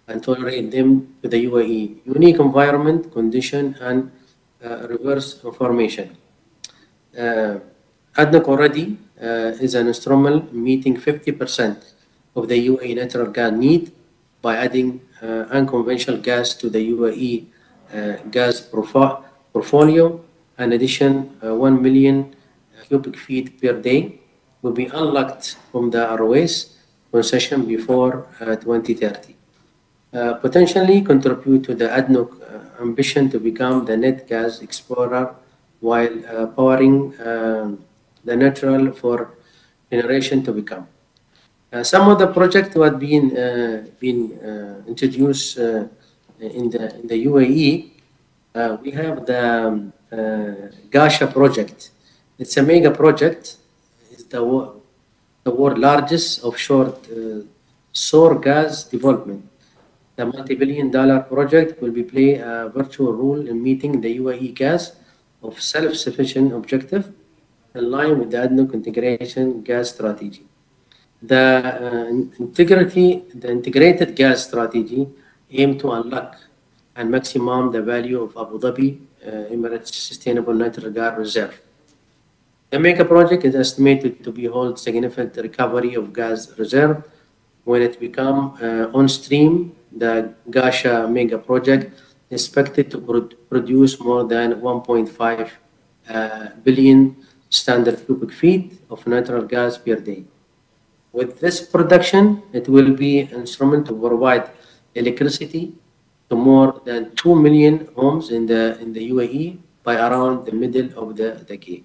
and tolerate them to the UAE. Unique environment, condition, and reverse information. ADNOC already is an instrument meeting 50% of the UAE natural gas need by adding unconventional gas to the UAE gas portfolio. In addition, 1 million cubic feet per day will be unlocked from the Ruwais concession before 2030. Potentially contribute to the ADNOC ambition to become the net gas explorer while powering the natural for generation to become. Some of the projects that have been introduced in the UAE, we have the Gasha project. It's a mega project. It's the world's largest offshore sour gas development. The multi-billion-dollar project will be play a virtual role in meeting the UAE gas of self-sufficient objective in line with the ADNOC integration gas strategy. The integrated gas strategy aim to unlock and maximum the value of Abu Dhabi Emirates Sustainable Natural Gas Reserve. The mega project is estimated to be hold significant recovery of gas reserve when it become on stream. The Gasha mega project is expected to produce more than 1.5 billion standard cubic feet of natural gas per day. With this production, it will be an instrument to provide electricity to more than 2 million homes in the UAE by around the middle of the decade.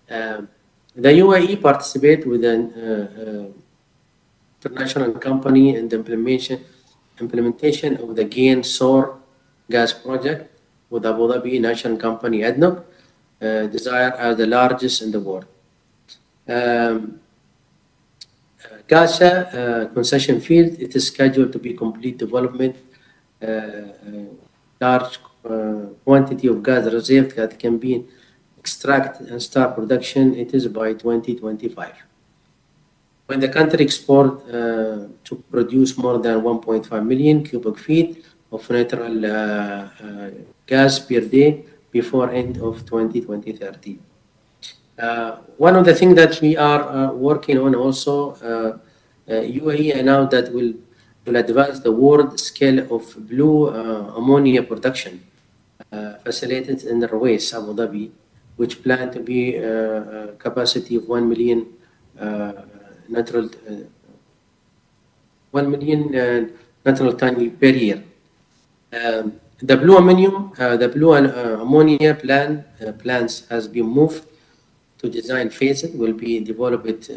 The UAE participate with an international company in the implementation of the GAIN SOAR gas project with Abu Dhabi national company ADNOC, desired as the largest in the world. Gasha concession field, it is scheduled to be complete development, large quantity of gas reserve that can be extracted and start production, it is by 2025. When the country export to produce more than 1.5 million cubic feet of natural gas per day before end of 2030. One of the things that we are working on also, UAE announced that will advance the world scale of blue ammonia production facilitated in the Ruwais, Abu Dhabi, which plan to be capacity of 1 million natural 1 million natural ton per year. The blue ammonia plans has been moved to design phase. It will be developed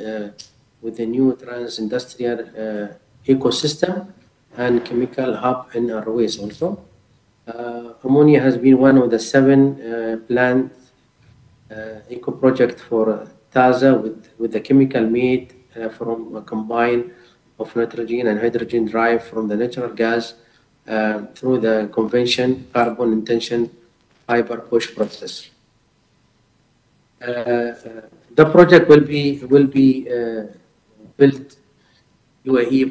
with a new trans-industrial ecosystem and chemical hub in Ruwais also. Ammonia has been one of the 7 planned eco project for TAZA with the chemical made from a combine of nitrogen and hydrogen derived from the natural gas through the convention carbon intention fiber push process. The project will be built UAE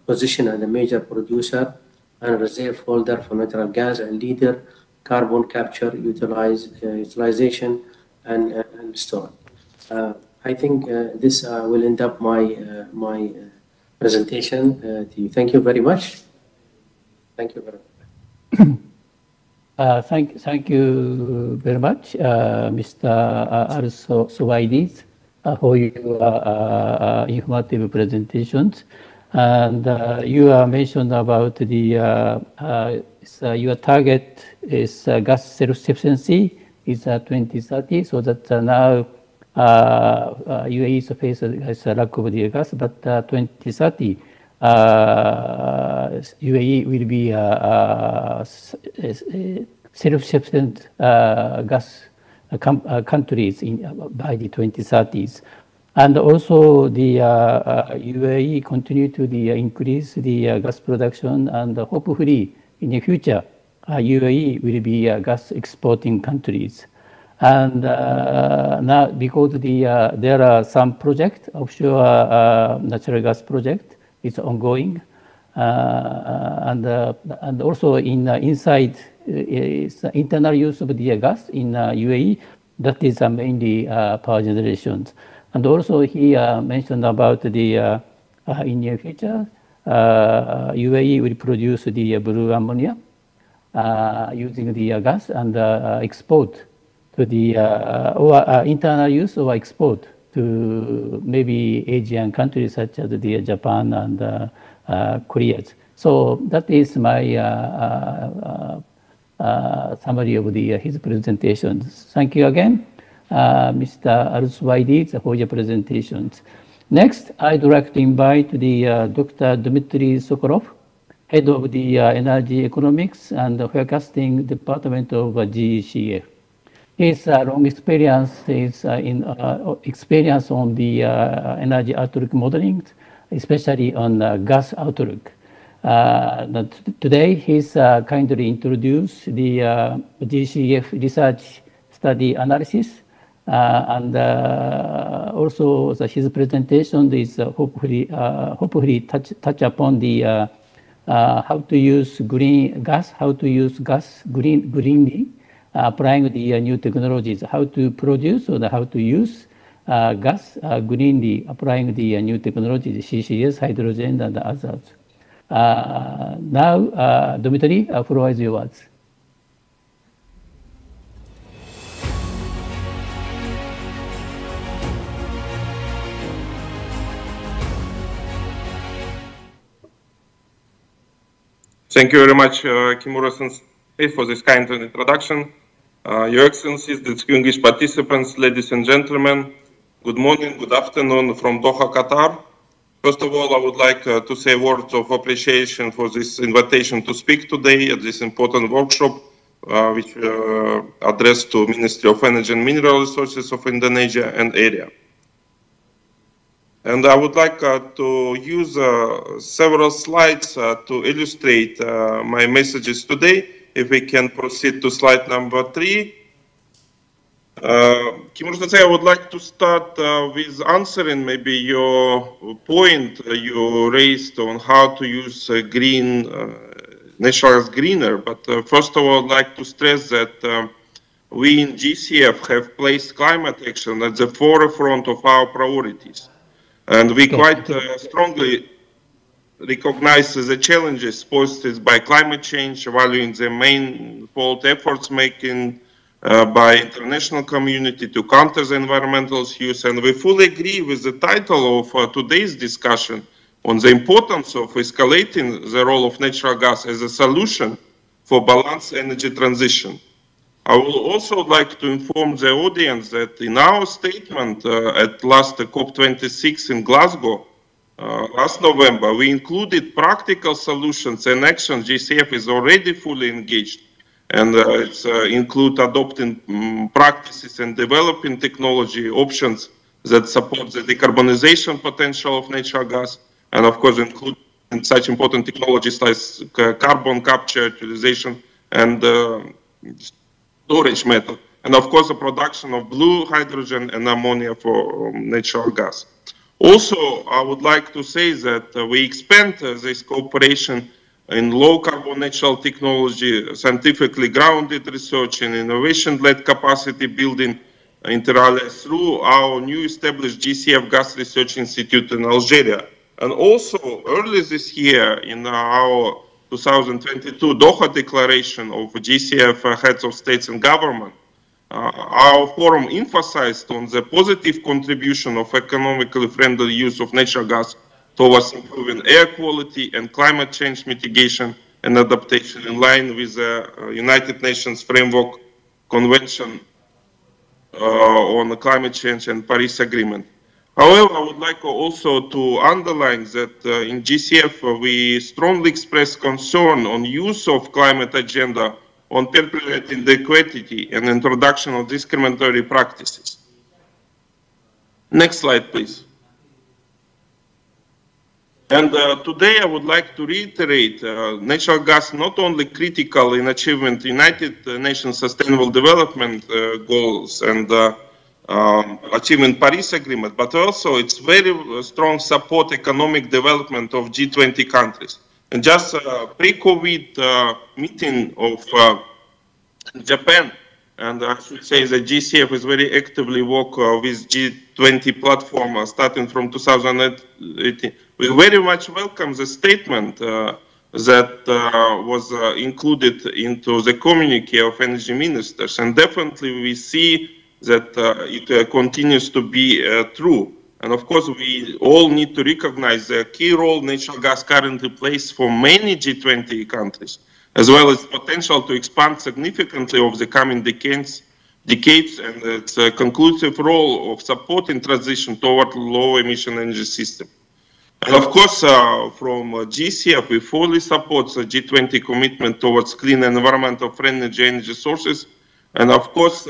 position as a major producer and reserve holder for natural gas and leader carbon capture, utilization and store. I think this will end up my presentation to you. Thank you very much. Thank you very much. Thank you very much, Mr. Al-Suwaidi, for your informative presentations. And you mentioned about the your target is gas self-sufficiency is 2030, so that now UAE is faced a lack of the gas, but 2030 UAE will be self-sufficient gas countries by the 2030s. And also the UAE continue to increase the gas production, and hopefully in the future UAE will be gas exporting countries. And now because there are some project offshore natural gas project is ongoing, and also inside internal use of the gas in UAE, that is mainly power generations. And also he mentioned about the in near future UAE will produce the blue ammonia using the gas and export to the or internal use or export to maybe Asian countries such as the Japan and Korea. So that is my summary of his presentations. Thank you again, Mr. Al-Suwaidi, for your presentations. Next, I'd like to invite the Dr. Dmitry Sokolov, Head of the Energy Economics and Forecasting Department of GCF. His long experience is experience on the energy outlook modeling, especially on gas outlook. Today, he's kindly introduced the GCF research study analysis, and also his presentation is hopefully touch upon the how to use green gas, how to use gas greenly, applying the new technologies, how to produce or how to use gas greenly, applying the new technologies, CCS, hydrogen, and others. Now, Dmitry, floor is yours. Thank you very much, Kimura-sensei, for this kind of introduction. Your Excellencies, distinguished participants, ladies and gentlemen, good morning, good afternoon from Doha, Qatar. First of all, I would like to say words of appreciation for this invitation to speak today at this important workshop, which addressed to Ministry of Energy and Mineral Resources of Indonesia and area. And I would like to use several slides to illustrate my messages today. If we can proceed to slide number 3. Kimura-sensei, I would like to start with answering maybe your point you raised on how to use green, natural gas greener. But first of all, I'd like to stress that we in GCF have placed climate action at the forefront of our priorities. And we quite strongly recognize the challenges posed by climate change, valuing the manifold efforts making by international community to counter the environmental issues. And we fully agree with the title of today's discussion on the importance of escalating the role of natural gas as a solution for balanced energy transition. I would also like to inform the audience that in our statement at last COP26 in Glasgow, last November, we included practical solutions and actions. GCF is already fully engaged, and it's include adopting practices and developing technology options that support the decarbonization potential of natural gas, and of course include such important technologies like carbon capture, utilization, and storage method, and of course the production of blue hydrogen and ammonia for natural gas. Also, I would like to say that we expand this cooperation in low carbon natural technology, scientifically grounded research and innovation-led capacity building inter alia through our new established GCF Gas Research Institute in Algeria. And also early this year in our 2022 Doha Declaration of GCF Heads of States and Government, our forum emphasized on the positive contribution of economically friendly use of natural gas towards improving air quality and climate change mitigation and adaptation in line with the United Nations Framework Convention on climate change and Paris Agreement. However, I would like also to underline that in GCF we strongly express concern on use of climate agenda on perpetuating the equity and introduction of discriminatory practices. Next slide, please. And today I would like to reiterate natural gas not only critical in achievement United Nations Sustainable Development Goals and achieving Paris Agreement, but also it's very strong support economic development of G20 countries. And just pre-COVID meeting of Japan, and I should say that GCF is very actively work with G20 platform starting from 2018. We very much welcome the statement that was included into the communique of energy ministers, and definitely we see that it continues to be true. And of course, we all need to recognize the key role natural gas currently plays for many G20 countries, as well as potential to expand significantly over the coming decades, and its conclusive role of supporting transition toward low emission energy system. And of course, from GCF, we fully support the G20 commitment towards clean and environmental friendly energy sources. And of course,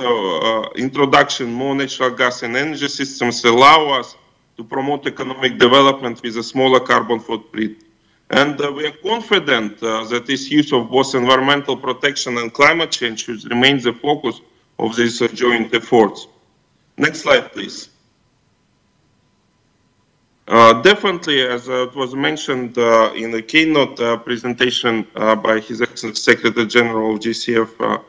introduction more natural gas and energy systems allow us to promote economic development with a smaller carbon footprint. And we are confident that this use of both environmental protection and climate change should remain the focus of these joint efforts. Next slide, please. Definitely, as it was mentioned in the keynote presentation by His Excellency Secretary General of GCF,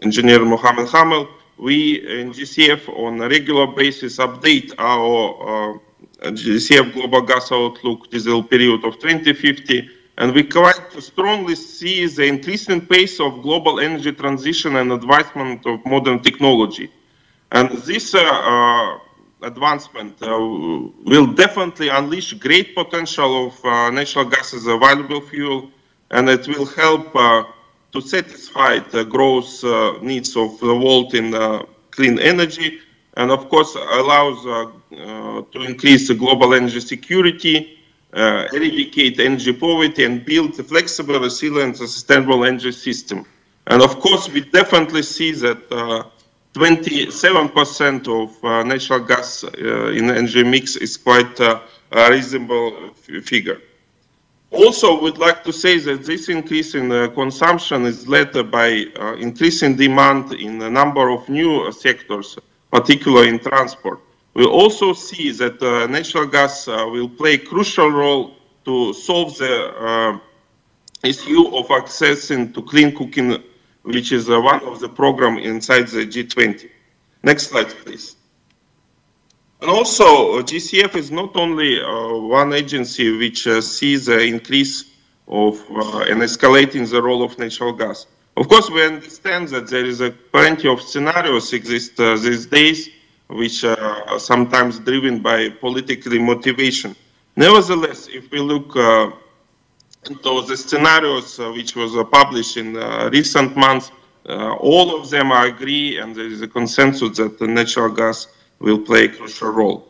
Engineer Mohammed Hamel, we in GCF on a regular basis update our GCF Global Gas Outlook diesel period of 2050, and we quite strongly see the increasing pace of global energy transition and advancement of modern technology. And this advancement will definitely unleash great potential of natural gas as a valuable fuel, and it will help to satisfy the growth needs of the world in clean energy, and of course allows to increase the global energy security, eradicate energy poverty, and build a flexible, resilient, and sustainable energy system. And of course, we definitely see that 27% of natural gas in energy mix is quite a reasonable figure. Also, we'd like to say that this increase in consumption is led by increasing demand in a number of new sectors, particularly in transport. We also see that natural gas will play a crucial role to solve the issue of accessing to clean cooking, which is one of the programs inside the G20. Next slide, please. And also, GCF is not only one agency which sees the increase of and escalating the role of natural gas. Of course, we understand that there is plenty of scenarios exist these days, which are sometimes driven by political motivation. Nevertheless, if we look into the scenarios which was published in recent months, all of them agree, and there is a consensus that the natural gas will play a crucial role.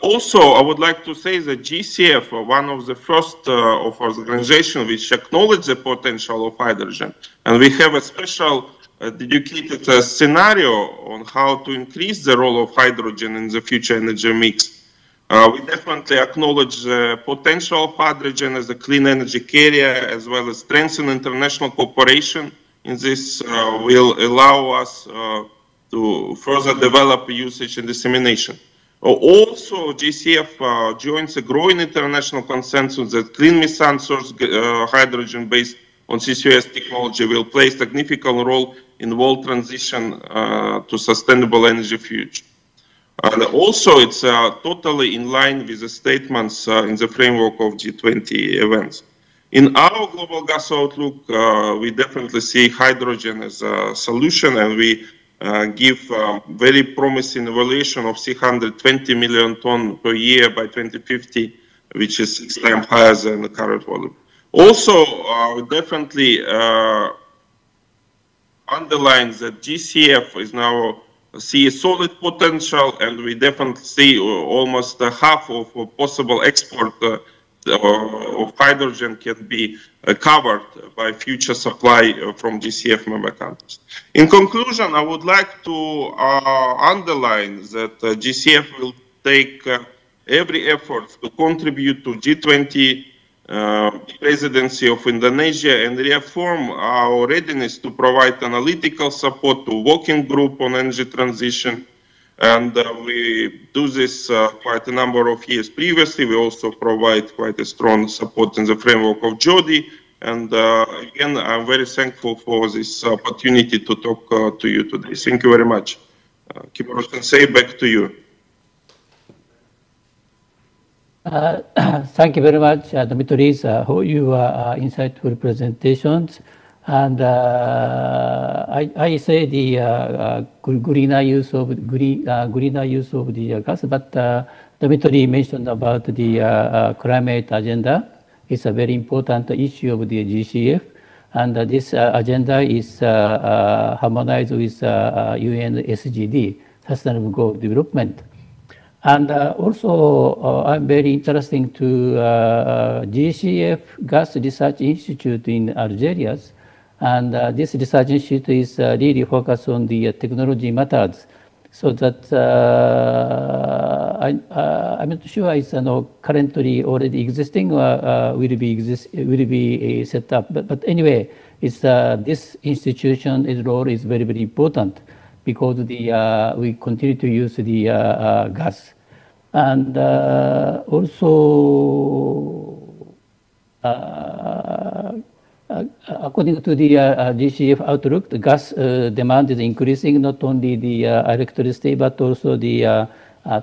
Also, I would like to say that GCF, one of the first of our organizations which acknowledge the potential of hydrogen, and we have a special dedicated scenario on how to increase the role of hydrogen in the future energy mix. We definitely acknowledge the potential of hydrogen as a clean energy carrier, as well as strengthen international cooperation. In this will allow us to further develop usage and dissemination. Also, GCF joins a growing international consensus that clean methane source hydrogen based on CCUS technology will play a significant role in world transition to sustainable energy future. And also, it's totally in line with the statements in the framework of G20 events. In our global gas outlook, we definitely see hydrogen as a solution, and we give very promising evaluation of 320 million tons per year by 2050, which is 6 times higher than the current volume. Also, we definitely underlines that GCF is now see a solid potential, and we definitely see almost half of possible export of hydrogen can be covered by future supply from GCF member countries. In conclusion, I would like to underline that GCF will take every effort to contribute to G20 presidency of Indonesia and reaffirm our readiness to provide analytical support to working group on energy transition. And we do this quite a number of years previously. We also provide quite a strong support in the framework of JODI. And again, I'm very thankful for this opportunity to talk to you today. Thank you very much. Kimura-sensei, back to you. Thank you very much, Dimitris, for your insightful presentations. And I say the greener use of the gas, but Dimitri mentioned about the climate agenda. It's a very important issue of the GCF, and this agenda is harmonized with UN SDG, Sustainable Goal Development. And also, I'm very interested to GCF Gas Research Institute in Algeria. And this research institute is really focused on the technology matters. So that I'm not sure it's currently already existing or will be set up. But anyway, it's this institution's role is very, very important because we continue to use the gas. And also, according to the GCF outlook, the gas demand is increasing, not only the electricity, but also the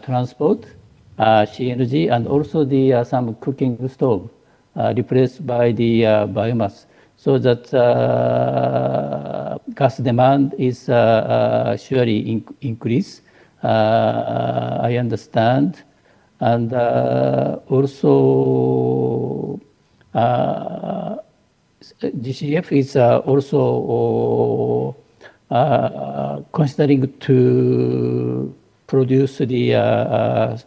transport, CNG, and also the some cooking stove replaced by the biomass. So that gas demand is surely increase. I understand. And also, GCF is also considering to produce the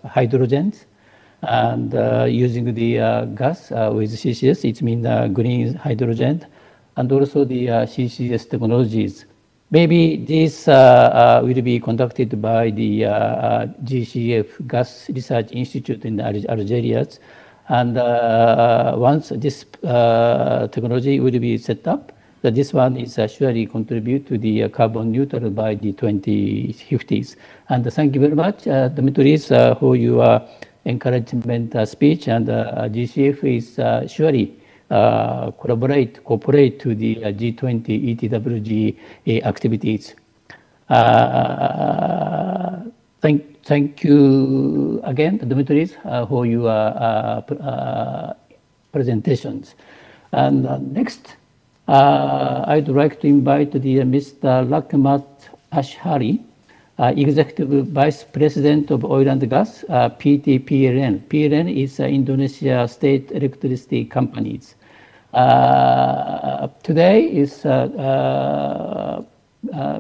hydrogens and using the gas with CCS. It means green hydrogen, and also the CCS technologies. Maybe this will be conducted by the GCF Gas Research Institute in Algeria. And once this technology will be set up, that this one is surely contribute to the carbon neutral by the 2050s. And thank you very much, Dimitris, for your encouragement speech. And GCF is surely cooperate to the G20 ETWG activities. Thank you again, Dimitris, for your presentations. And next, I'd like to invite the Mr. Lakmat Ashari, Executive Vice President of Oil and Gas, PT PLN. PLN is Indonesia State Electricity Companies. Today is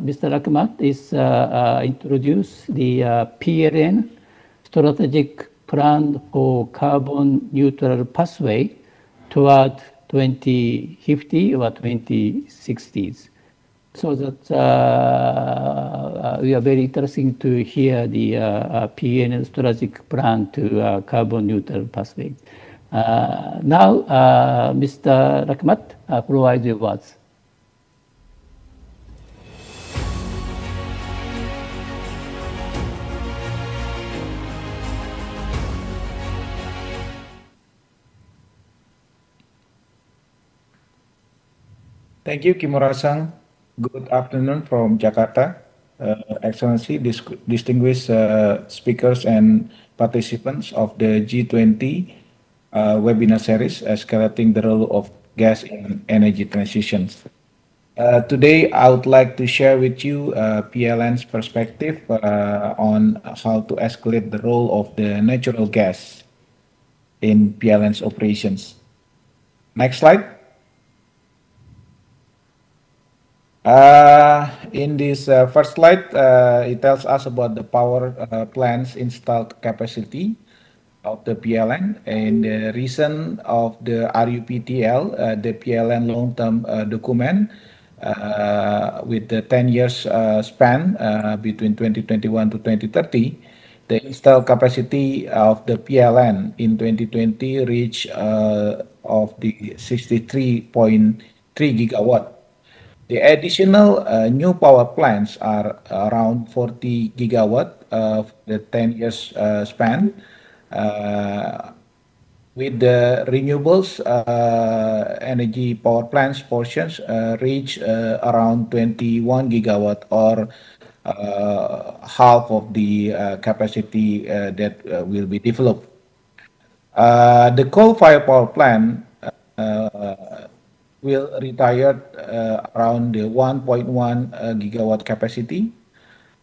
Mr. Lakmat is introduce the PLN strategic plan for carbon neutral pathway toward 2050 or 2060s. So that we are very interested to hear the PLN strategic plan to carbon neutral pathway. Now, Mr. Lakmat, provide your words. Thank you, Kimura-san. Good afternoon from Jakarta. Excellency, distinguished speakers and participants of the G20 webinar series, Escalating the Role of Gas in Energy Transition. Today, I would like to share with you PLN's perspective on how to escalate the role of the natural gas in PLN's operations. Next slide. In this first slide, it tells us about the power plant's installed capacity of the PLN and the reason of the RUPTL, the PLN long-term document with the 10 years span between 2021 to 2030. The installed capacity of the PLN in 2020 reached of the 63.3 gigawatt. The additional new power plants are around 40 gigawatt of the 10 years span. With the renewables energy power plants portions reach around 21 gigawatt or half of the capacity that will be developed. The coal-fired power plant will retire around the 1.1 gigawatt capacity,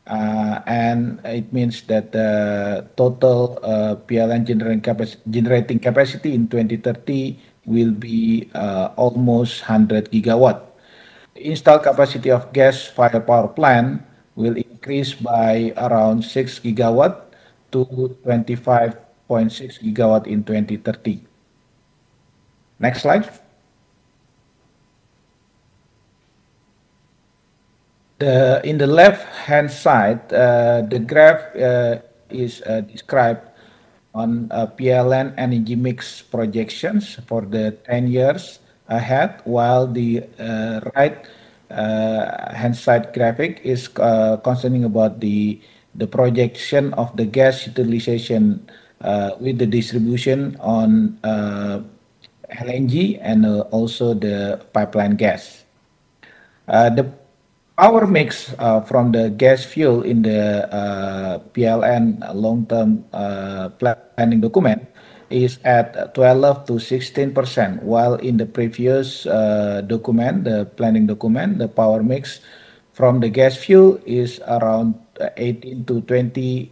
and it means that the total PLN generating capacity in 2030 will be almost 100 gigawatt. The installed capacity of gas-fired power plant will increase by around 6 gigawatt to 25.6 gigawatt in 2030. Next slide. In the left-hand side, the graph is described on PLN energy mix projections for the 10 years ahead, while the right-hand side graphic is concerning about the projection of the gas utilization with the distribution on LNG and also the pipeline gas. The power mix from the gas fuel in the PLN long-term planning document is at 12 to 16%, while in the previous document, the planning document, the power mix from the gas fuel is around 18 to 22%.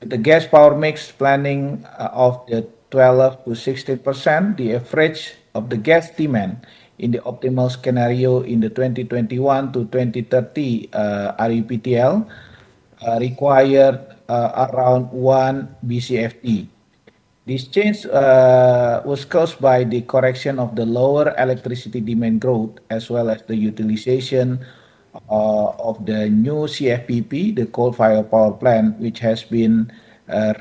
The gas power mix planning of the 12 to 16%, the average of the gas demand in the optimal scenario in the 2021 to 2030 RUPTL required around 1 BCFD. This change was caused by the correction of the lower electricity demand growth as well as the utilization of the new CFPP, the coal-fired power plant, which has been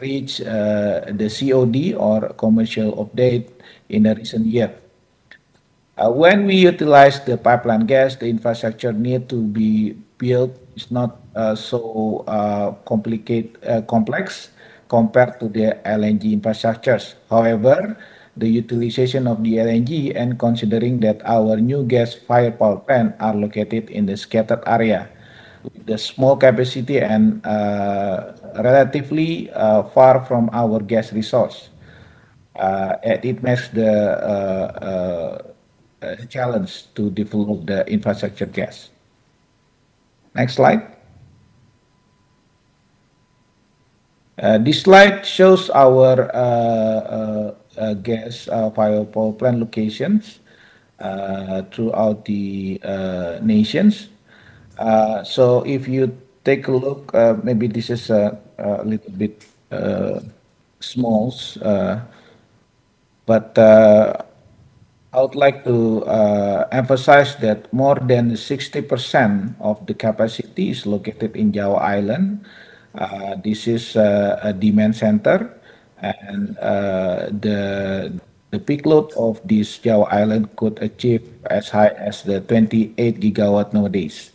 reach the COD or commercial update in the recent year. When we utilize the pipeline gas, the infrastructure need to be built is not so complex compared to the LNG infrastructures. However, the utilization of the LNG and considering that our new gas-fired power plant are located in the scattered area with the small capacity and relatively far from our gas resource. It makes the challenge to develop the infrastructure gas. Next slide. This slide shows our gas fire power plant locations throughout the nations. So if you take a look, maybe this is a little bit small, but I would like to emphasize that more than 60% of the capacity is located in Java Island. This is a demand center, and the peak load of this Java Island could achieve as high as the 28 gigawatt nowadays.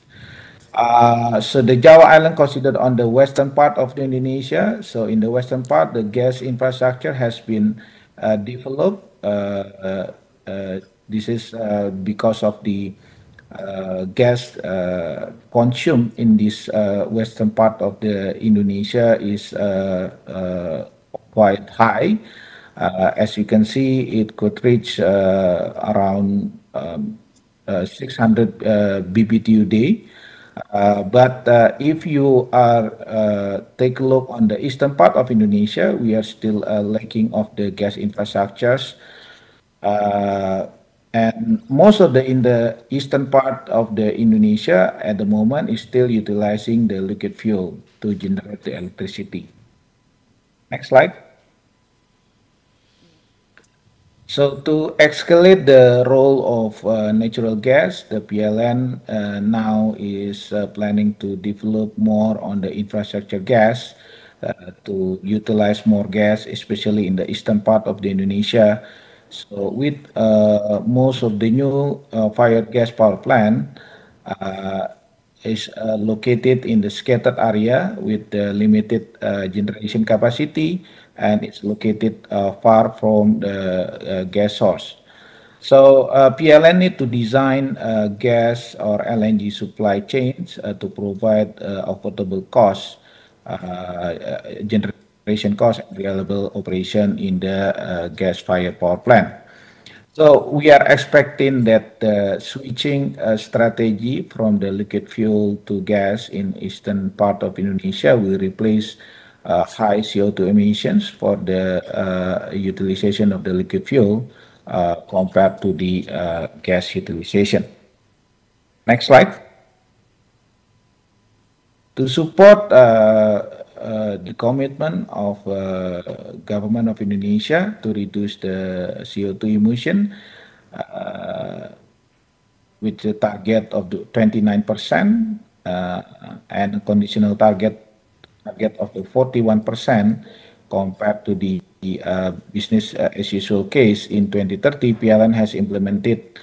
So the Java Island considered on the western part of the Indonesia. So in the western part, the gas infrastructure has been developed. This is because of the gas consumed in this western part of the Indonesia is quite high. As you can see, it could reach around 600 BBTU day. But if you take a look on the eastern part of Indonesia, we are still lacking of the gas infrastructures. And most of in the eastern part of the Indonesia at the moment is still utilizing the liquid fuel to generate the electricity. Next slide. So to escalate the role of natural gas, the PLN now is planning to develop more on the infrastructure gas to utilize more gas, especially in the eastern part of the Indonesia. So with most of the new fired gas power plant is located in the scattered area with the limited generation capacity, and it's located far from the gas source. So PLN need to design gas or LNG supply chains to provide affordable cost, generation cost, and reliable operation in the gas-fired power plant. So we are expecting that the switching strategy from the liquid fuel to gas in eastern part of Indonesia will replace high CO2 emissions for the utilization of the liquid fuel compared to the gas utilization. Next slide. To support the commitment of government of Indonesia to reduce the CO2 emission with the target of the 29% and a conditional target of the 41% compared to the business as usual case in 2030, PLN has implemented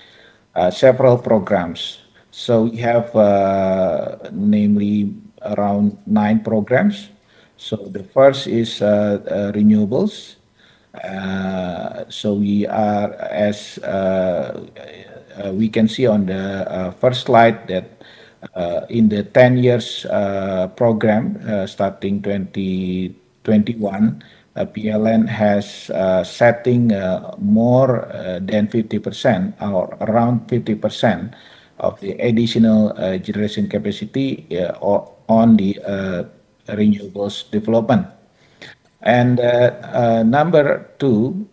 several programs. So we have namely around 9 programs. So the first is renewables. So we are, as we can see on the first slide, that in the 10 years program starting 2021, PLN has setting more than 50% or around 50% of the additional generation capacity on the renewables development. And number 2,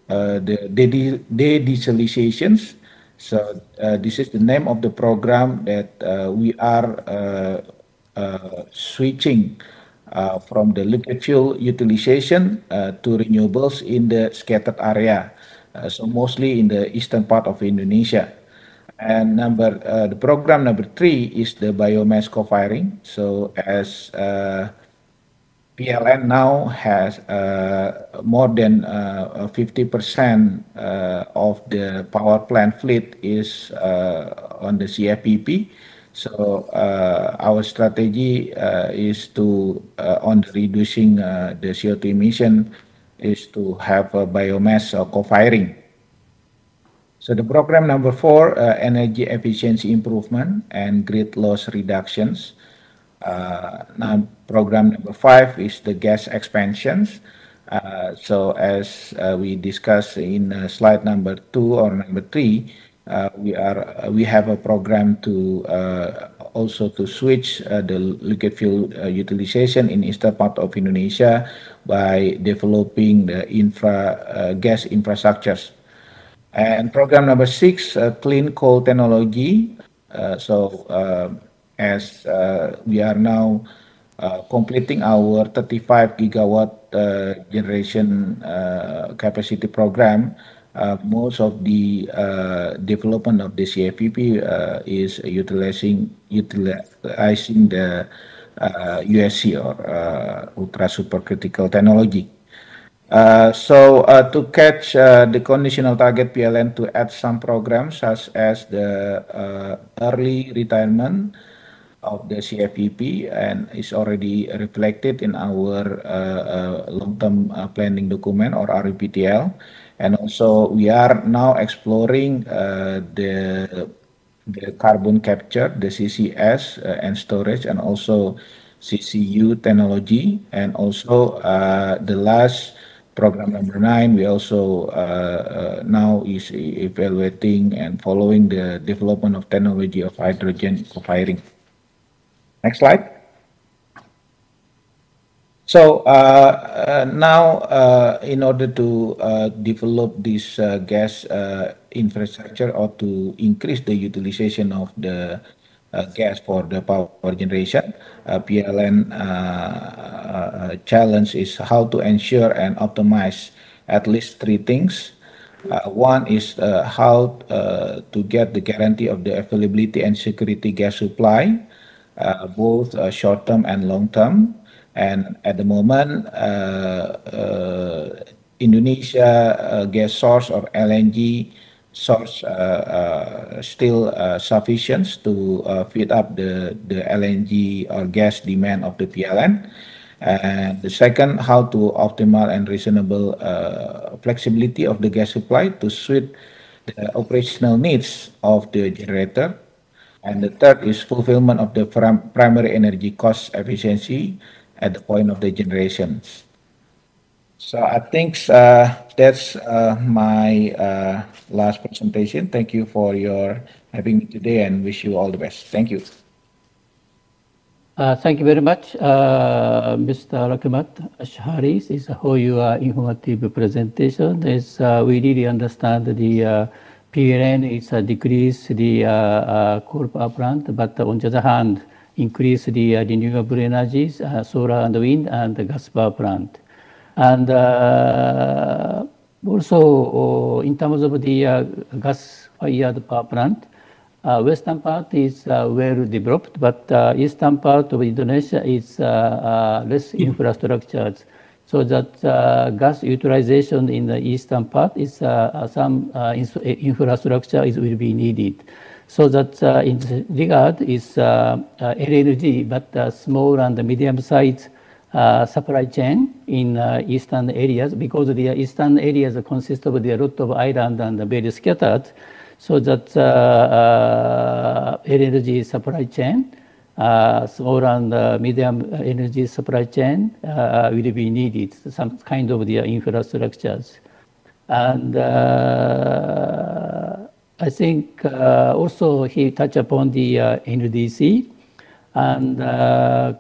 the de-dieselizations. So this is the name of the program that we are switching from the liquid fuel utilization to renewables in the scattered area. So mostly in the eastern part of Indonesia. And the program number 3 is the biomass co-firing. So as PLN now has more than 50% of the power plant fleet is on the CFPP. So our strategy is to on reducing the CO2 emission is to have a biomass co-firing. So the program number 4, energy efficiency improvement and grid loss reductions. Now program number 5 is the gas expansions. So as we discussed in slide number 2 or number 3, we have a program to also to switch the liquid fuel utilization in eastern part of Indonesia by developing the gas infrastructures. And program number 6, clean coal technology. As we are now completing our 35 gigawatt generation capacity program, most of the development of the CFPP is utilizing the USC or ultra supercritical technology. To catch the conditional target PLN to add some programs such as the early retirement of the CFPP and is already reflected in our long-term planning document or REPTL. And also we are now exploring the carbon capture, the CCS and storage, and also CCU technology, and also the last program number 9, we also now is evaluating and following the development of technology of hydrogen co-firing. Next slide. So now in order to develop this gas infrastructure or to increase the utilization of the gas for the power generation, PLN challenge is how to ensure and optimize at least 3 things. One is how to get the guarantee of the availability and security gas supply, both short-term and long-term. And at the moment, Indonesia gas source or LNG source still sufficient to feed up the LNG or gas demand of the PLN. And the second, how to optimal and reasonable flexibility of the gas supply to suit the operational needs of the generator. And the third is fulfillment of the primary energy cost efficiency at the point of the generations. So I think that's my last presentation. Thank you for your having me today and wish you all the best. Thank you. Thank you very much, Mr. Rahmat Ashari. This is how your informative presentation is. We really understand the PLN is decrease the coal power plant, but on the other hand, increase the renewable energies, solar and wind, and the gas power plant. And also in terms of the gas-fired power plant, western part is well developed, but eastern part of Indonesia is less infrastructured. So that gas utilization in the eastern part is some infrastructure will be needed. So that in this regard is Energi, but small and medium-sized supply chain in eastern areas, because the eastern areas consist of a lot of island and very scattered. So that energy supply chain, small and medium energy supply chain will be needed, some kind of the infrastructures. And I think also he touched upon the NDC, and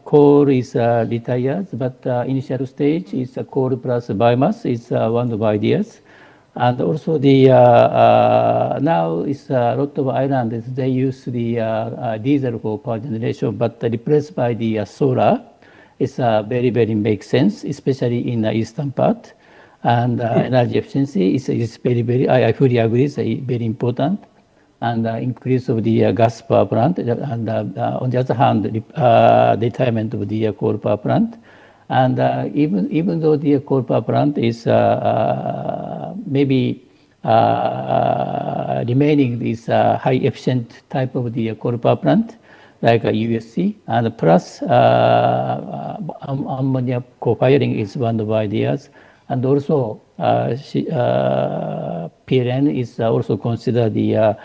coal is retired, but initial stage is coal plus biomass is one of the ideas. And also the now is a lot of islands, they use the diesel for power generation, but replaced by the solar. It's very, very makes sense, especially in the eastern part. And energy efficiency is very, very, I fully agree, it's very important. And increase of the gas power plant, and on the other hand, retirement of the coal power plant. And even though the coal power plant is maybe remaining this high efficient type of the coal power plant, like a USC, and plus ammonia co-firing is one of the ideas. And also PLN is also considered the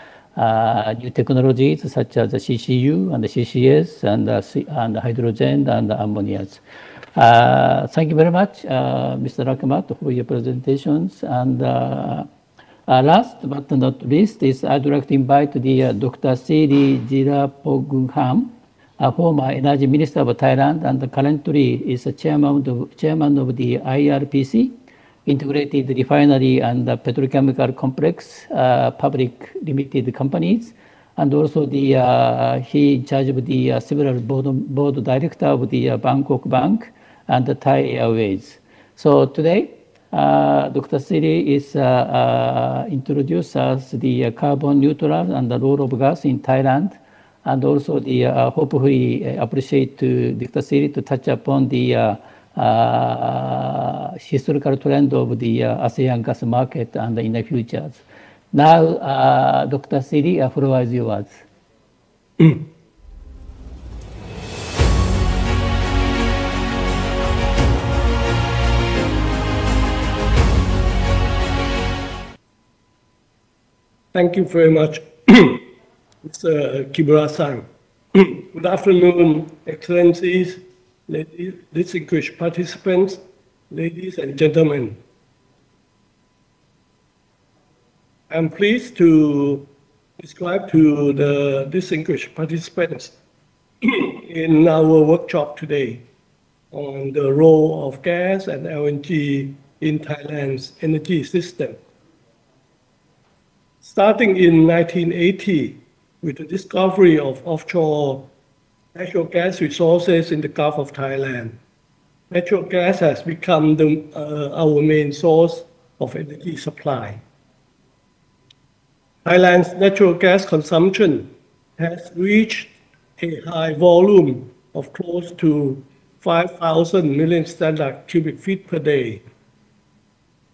new technologies such as the CCU and the CCS and the hydrogen and the ammonias. Thank you very much, Mr. Rakamat, for your presentations. And last but not least is I'd like to invite the Dr. Siri Jirapogungham, a former Energy Minister of Thailand and currently is the chairman of the IRPC, Integrated Refinery and Petrochemical Complex Public Limited Companies, and also he in charge of the several board director of the Bangkok Bank and the Thai Airways. So today, Dr. Siri is introduced as the carbon neutral and the role of gas in Thailand, and also the hopefully appreciate to Dr. Siri to touch upon the historical trend of the ASEAN gas market and in the future. Now, Dr. Siri, floor is yours. Thank you very much, Mr. Kimura-san. Good afternoon, Excellencies, ladies, distinguished participants, ladies and gentlemen. I'm pleased to describe to the distinguished participants in our workshop today on the role of gas and LNG in Thailand's energy system. Starting in 1980, with the discovery of offshore natural gas resources in the Gulf of Thailand, natural gas has become our main source of energy supply. Thailand's natural gas consumption has reached a high volume of close to 5,000 million standard cubic feet per day,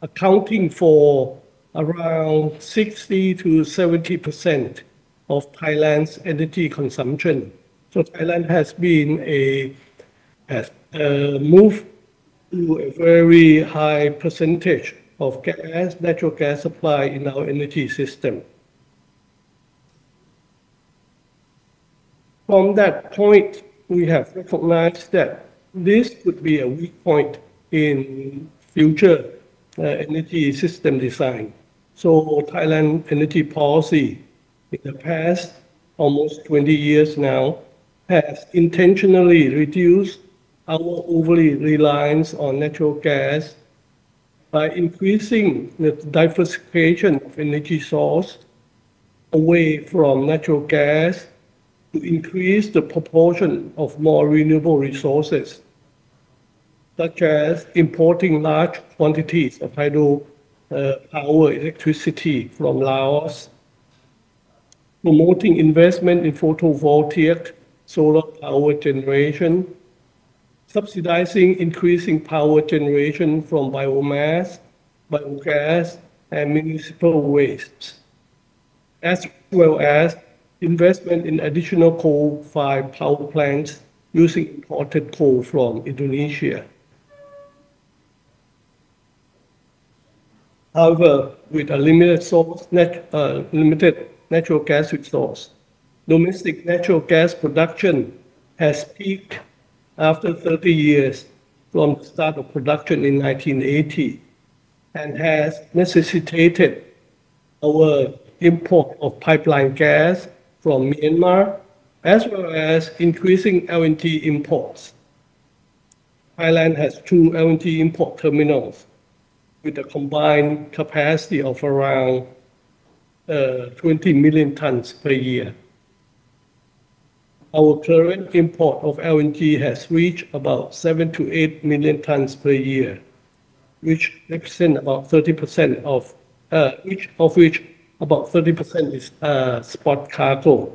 accounting for around 60 to 70% of Thailand's energy consumption. So Thailand has moved to a very high percentage of natural gas supply in our energy system. From that point, we have recognized that this could be a weak point in future energy system design. So Thailand energy policy in the past almost 20 years now has intentionally reduced our overly reliance on natural gas by increasing the diversification of energy source away from natural gas to increase the proportion of more renewable resources, such as importing large quantities of hydro power electricity from Laos, promoting investment in photovoltaic solar power generation, subsidizing increasing power generation from biomass, biogas, and municipal wastes, as well as investment in additional coal-fired power plants using imported coal from Indonesia. However, with a limited natural gas resource, domestic natural gas production has peaked after 30 years from the start of production in 1980 and has necessitated our import of pipeline gas from Myanmar, as well as increasing LNG imports. Thailand has 2 LNG import terminals with a combined capacity of around 20 million tons per year. Our current import of LNG has reached about 7 to 8 million tons per year, which represent about 30% of which about 30% is spot cargo.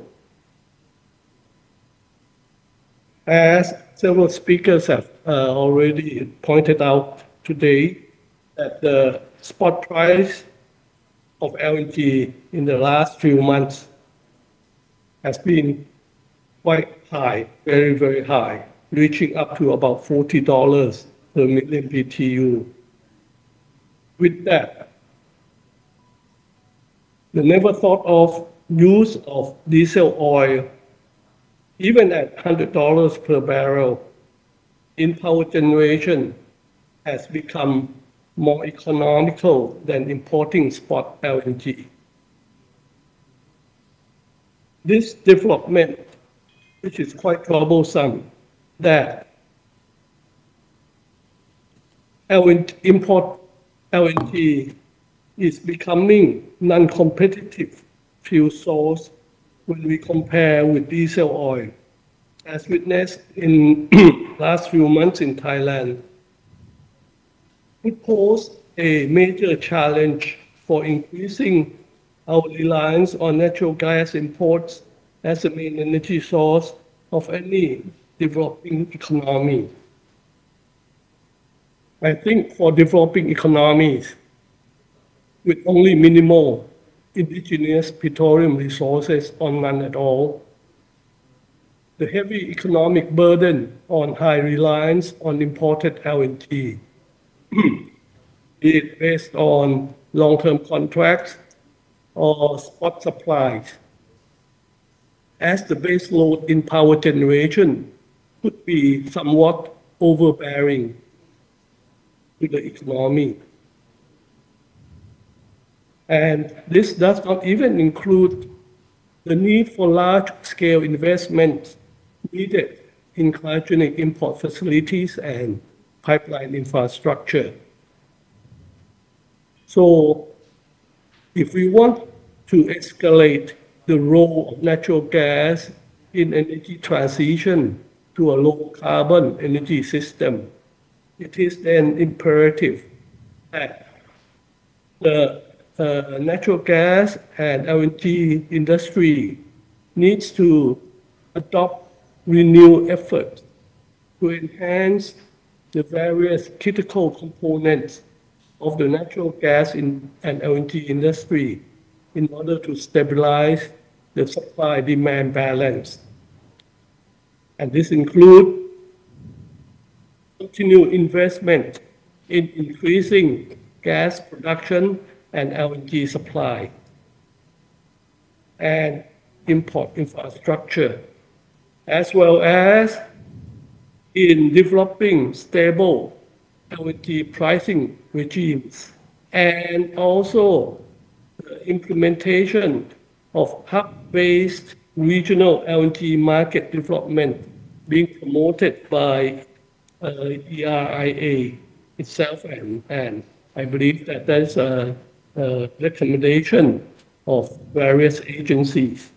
As several speakers have already pointed out today that the spot price of LNG in the last few months has been quite high, very, very high, reaching up to about $40 per million BTU. With that, the never thought of use of diesel oil, even at $100 per barrel in power generation, has become more economical than importing spot LNG. This development, which is quite troublesome, that import LNG is becoming non-competitive fuel source when we compare with diesel oil, as witnessed in last few months in Thailand. It posed a major challenge for increasing our reliance on natural gas imports as the main energy source of any developing economy. I think for developing economies with only minimal indigenous petroleum resources or none at all, the heavy economic burden on high reliance on imported LNG, be it based on long-term contracts or spot supplies, as the base load in power generation could be somewhat overbearing to the economy. And this does not even include the need for large-scale investments needed in cryogenic import facilities and pipeline infrastructure. So if we want to escalate the role of natural gas in energy transition to a low-carbon energy system, it is then imperative that the natural gas and LNG industry needs to adopt renewed efforts to enhance the various critical components of the natural gas and LNG industry in order to stabilize the supply-demand balance. And this includes continued investment in increasing gas production and LNG supply, and import infrastructure, as well as in developing stable LNG pricing regimes, and also the implementation of hub-based regional LNG market development being promoted by ERIA itself, and I believe that there's a recommendation of various agencies.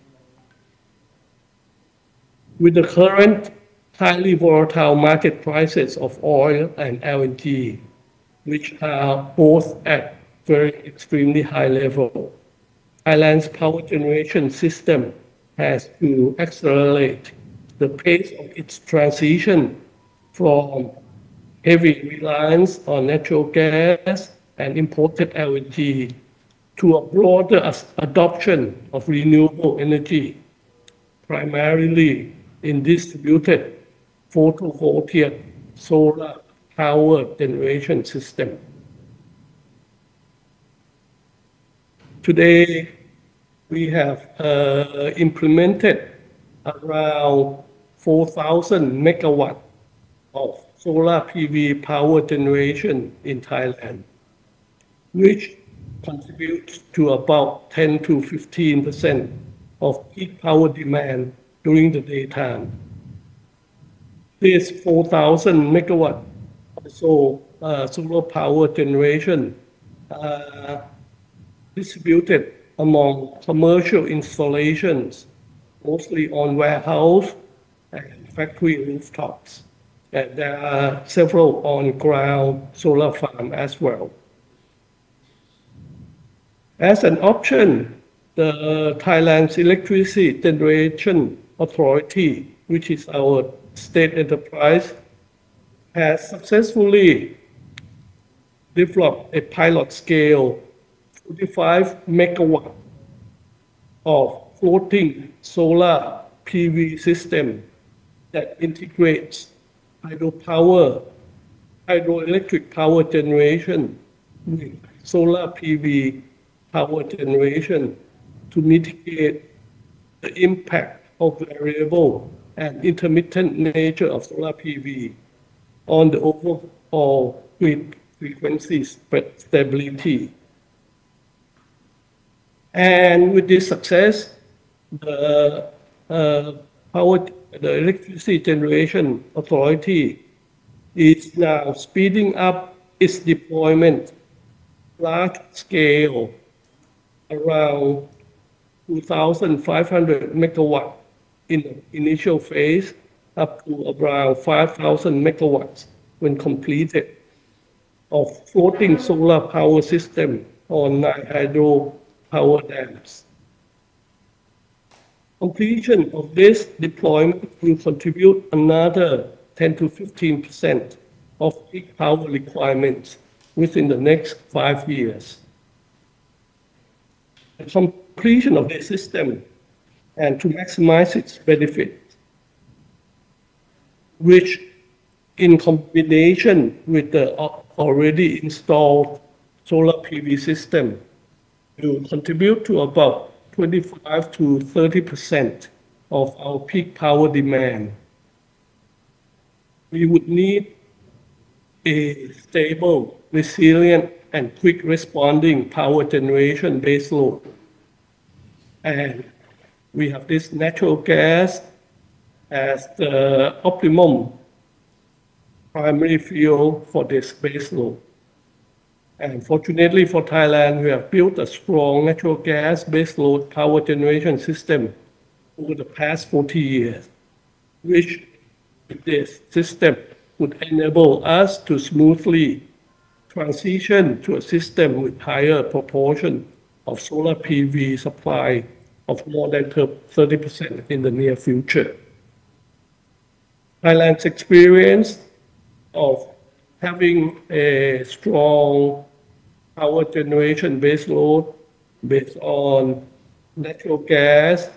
With the current highly volatile market prices of oil and LNG, which are both at very extremely high level, Thailand's power generation system has to accelerate the pace of its transition from heavy reliance on natural gas and imported LNG to a broader adoption of renewable energy, primarily in distributed photovoltaic solar power generation system. Today, we have implemented around 4,000 megawatts of solar PV power generation in Thailand, which contributes to about 10 to 15% of peak power demand during the daytime. This 4,000 megawatt solar power generation distributed among commercial installations, mostly on warehouse and factory rooftops. And there are several on-ground solar farms as well. As an option, the Thailand's Electricity Generation Authority, which is our state enterprise, has successfully developed a pilot scale 45 megawatt of floating solar PV system that integrates hydroelectric power generation with solar PV power generation to mitigate the impact of variable and intermittent nature of solar PV on the overall grid frequency stability. And with this success, the Electricity Generation Authority is now speeding up its deployment large scale around 2,500 megawatt in the initial phase up to around 5,000 megawatts when completed of floating solar power system on 9 hydro power dams. Completion of this deployment will contribute another 10 to 15% of peak power requirements within the next 5 years. The completion of this system and to maximize its benefit, which in combination with the already installed solar PV system will contribute to about 25 to 30% of our peak power demand. We would need a stable, resilient, and quick responding power generation baseload. And we have this natural gas as the optimum primary fuel for this baseload. And fortunately for Thailand, we have built a strong natural gas baseload power generation system over the past 40 years, which this system would enable us to smoothly transition to a system with higher proportion of solar PV supply of more than 30% in the near future. Thailand's experience of having a strong power generation baseload based on natural gas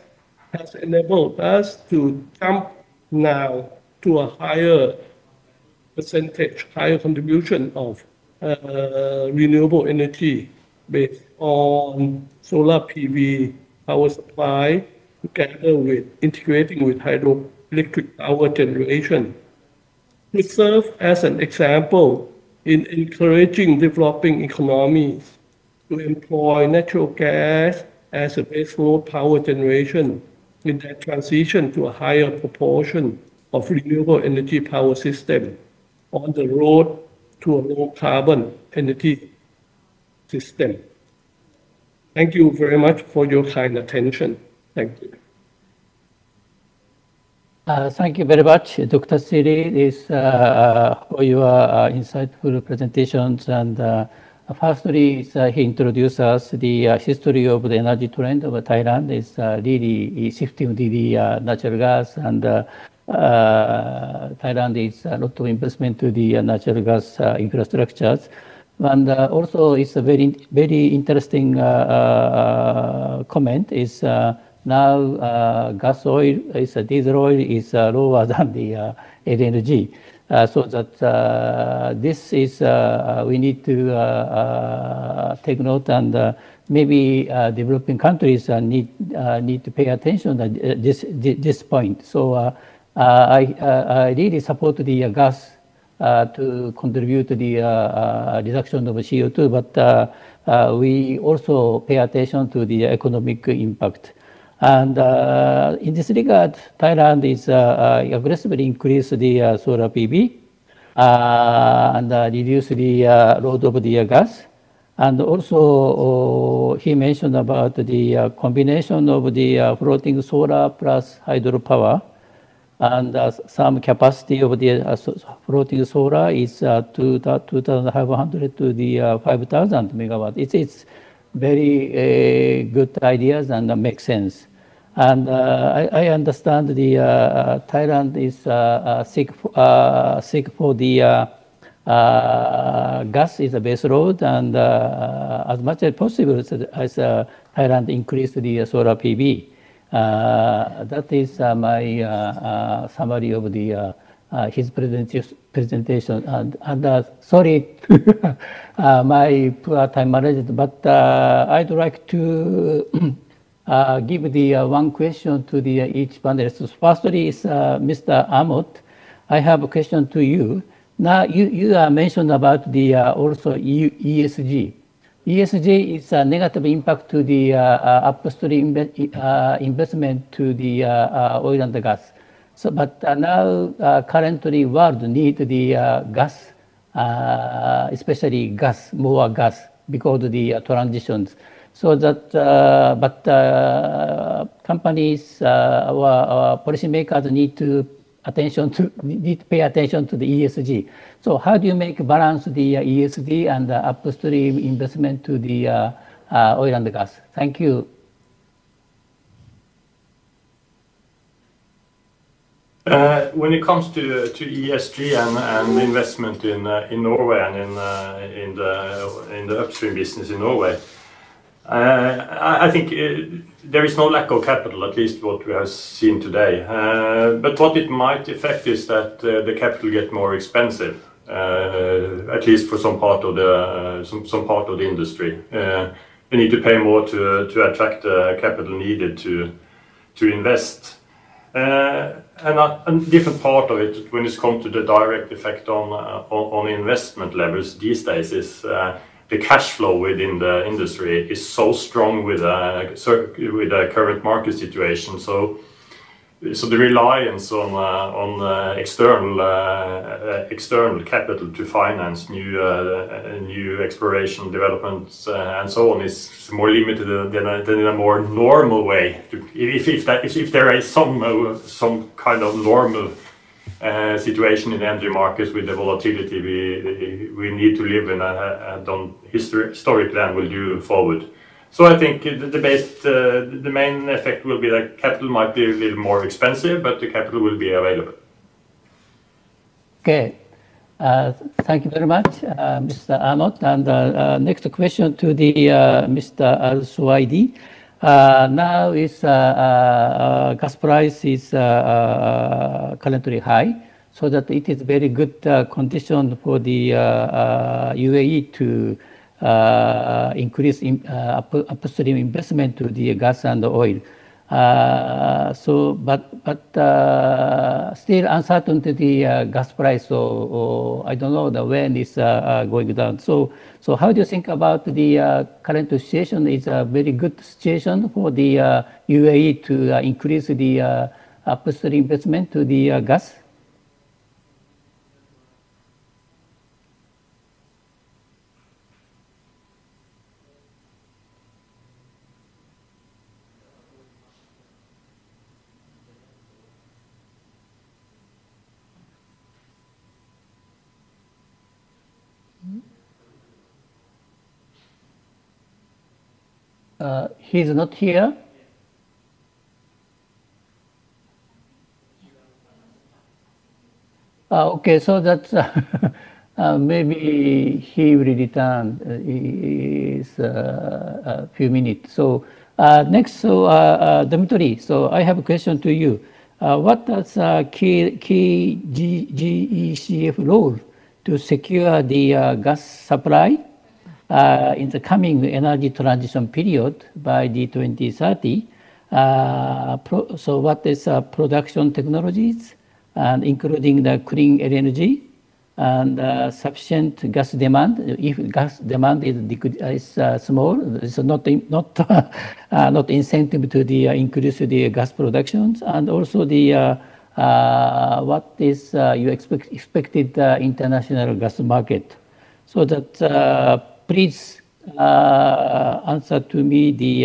has enabled us to jump now to a higher percentage, higher contribution of renewable energy based on solar PV power supply together with integrating with hydroelectric power generation. To serve as an example in encouraging developing economies to employ natural gas as a baseload power generation in their transition to a higher proportion of renewable energy power system on the road to a low carbon energy system. Thank you very much for your kind attention. Thank you. Thank you very much, Dr. Siri, for your insightful presentations. And firstly, he introduced us the history of the energy trend of Thailand. It's really shifting to the natural gas, and Thailand is a lot of investment to the natural gas infrastructures. And also, it's a very, very interesting comment. Is now gas oil, diesel oil is lower than the LNG. So that this is, we need to take note, and maybe developing countries need to pay attention at this point. So I really support the gas to contribute to the reduction of CO2, but we also pay attention to the economic impact. And in this regard, Thailand is aggressively increase the solar PV and reduce the load of the gas. And also, he mentioned about the combination of the floating solar plus hydropower. And some capacity of the floating solar is 2,500 to the 5,000 megawatts. It's very good ideas and makes sense. And I understand the Thailand is seek for the gas is a base load, and as much as possible as Thailand increase the solar PV. That is my summary of the his presentation. And sorry, my poor time management, but I'd like to give the one question to the each panelist. Firstly is Mr. Amot. I have a question to you. Now you mentioned about the also ESG. ESG is a negative impact to the upstream investment to the oil and the gas. So, but now currently world need the gas, especially gas, more gas because of the transitions. So that, but companies or policymakers need to pay attention to the ESG. So how do you make balance the ESG and the upstream investment to the oil and gas? Thank you. When it comes to ESG and investment in Norway and in the upstream business in Norway, I think there is no lack of capital, at least what we have seen today. But what it might affect is that the capital get more expensive, at least for some part of the industry. They need to pay more to attract the capital needed to invest. And a different part of it, when it comes to the direct effect on investment levels these days, is the cash flow within the industry is so strong with the current market situation. So the reliance on external capital to finance new exploration developments and so on is more limited than in a more normal way. If there is some kind of normal situation in energy markets with the volatility we need to live in and historically and will do forward. So I think the main effect will be that capital might be a little more expensive, but the capital will be available. Okay, thank you very much, Mr. Amot. And next question to the Mr. Al-Suwaidi. Now is gas price is currently high, so that it is very good condition for the UAE to increase upstream investment to the gas and oil. So, but still uncertain to the gas price. So I don't know when it's going down. So how do you think about the current situation? Is a very good situation for the UAE to increase the upstream investment to the gas? He's not here. Okay, so that's maybe he will return in a few minutes. So next, so Dmitry, so I have a question to you. What is key GECF role to secure the gas supply in the coming energy transition period by the 2030? So what is production technologies, and including the clean energy and sufficient gas demand? If gas demand is small, it's not incentive to the increase the gas productions, and also the what is you expected international gas market? So that please answer to me the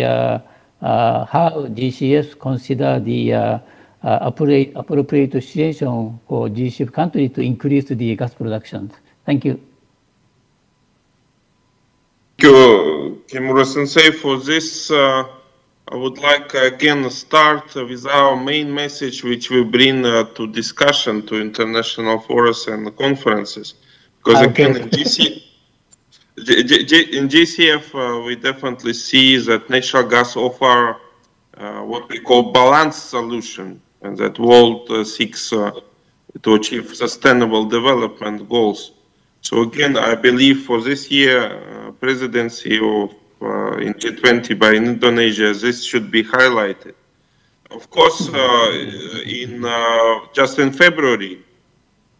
how GCF consider the appropriate situation for GCF country to increase the gas production. Thank you. Thank you, Kimura Sensei, for this I would like again start with our main message, which we bring to discussion to international forums and conferences. Because again, in GCF, we definitely see that natural gas offer what we call balanced solution, and that world seeks to achieve sustainable development goals. So again, I believe for this year, presidency of in G20 by Indonesia, this should be highlighted. Of course, just in February,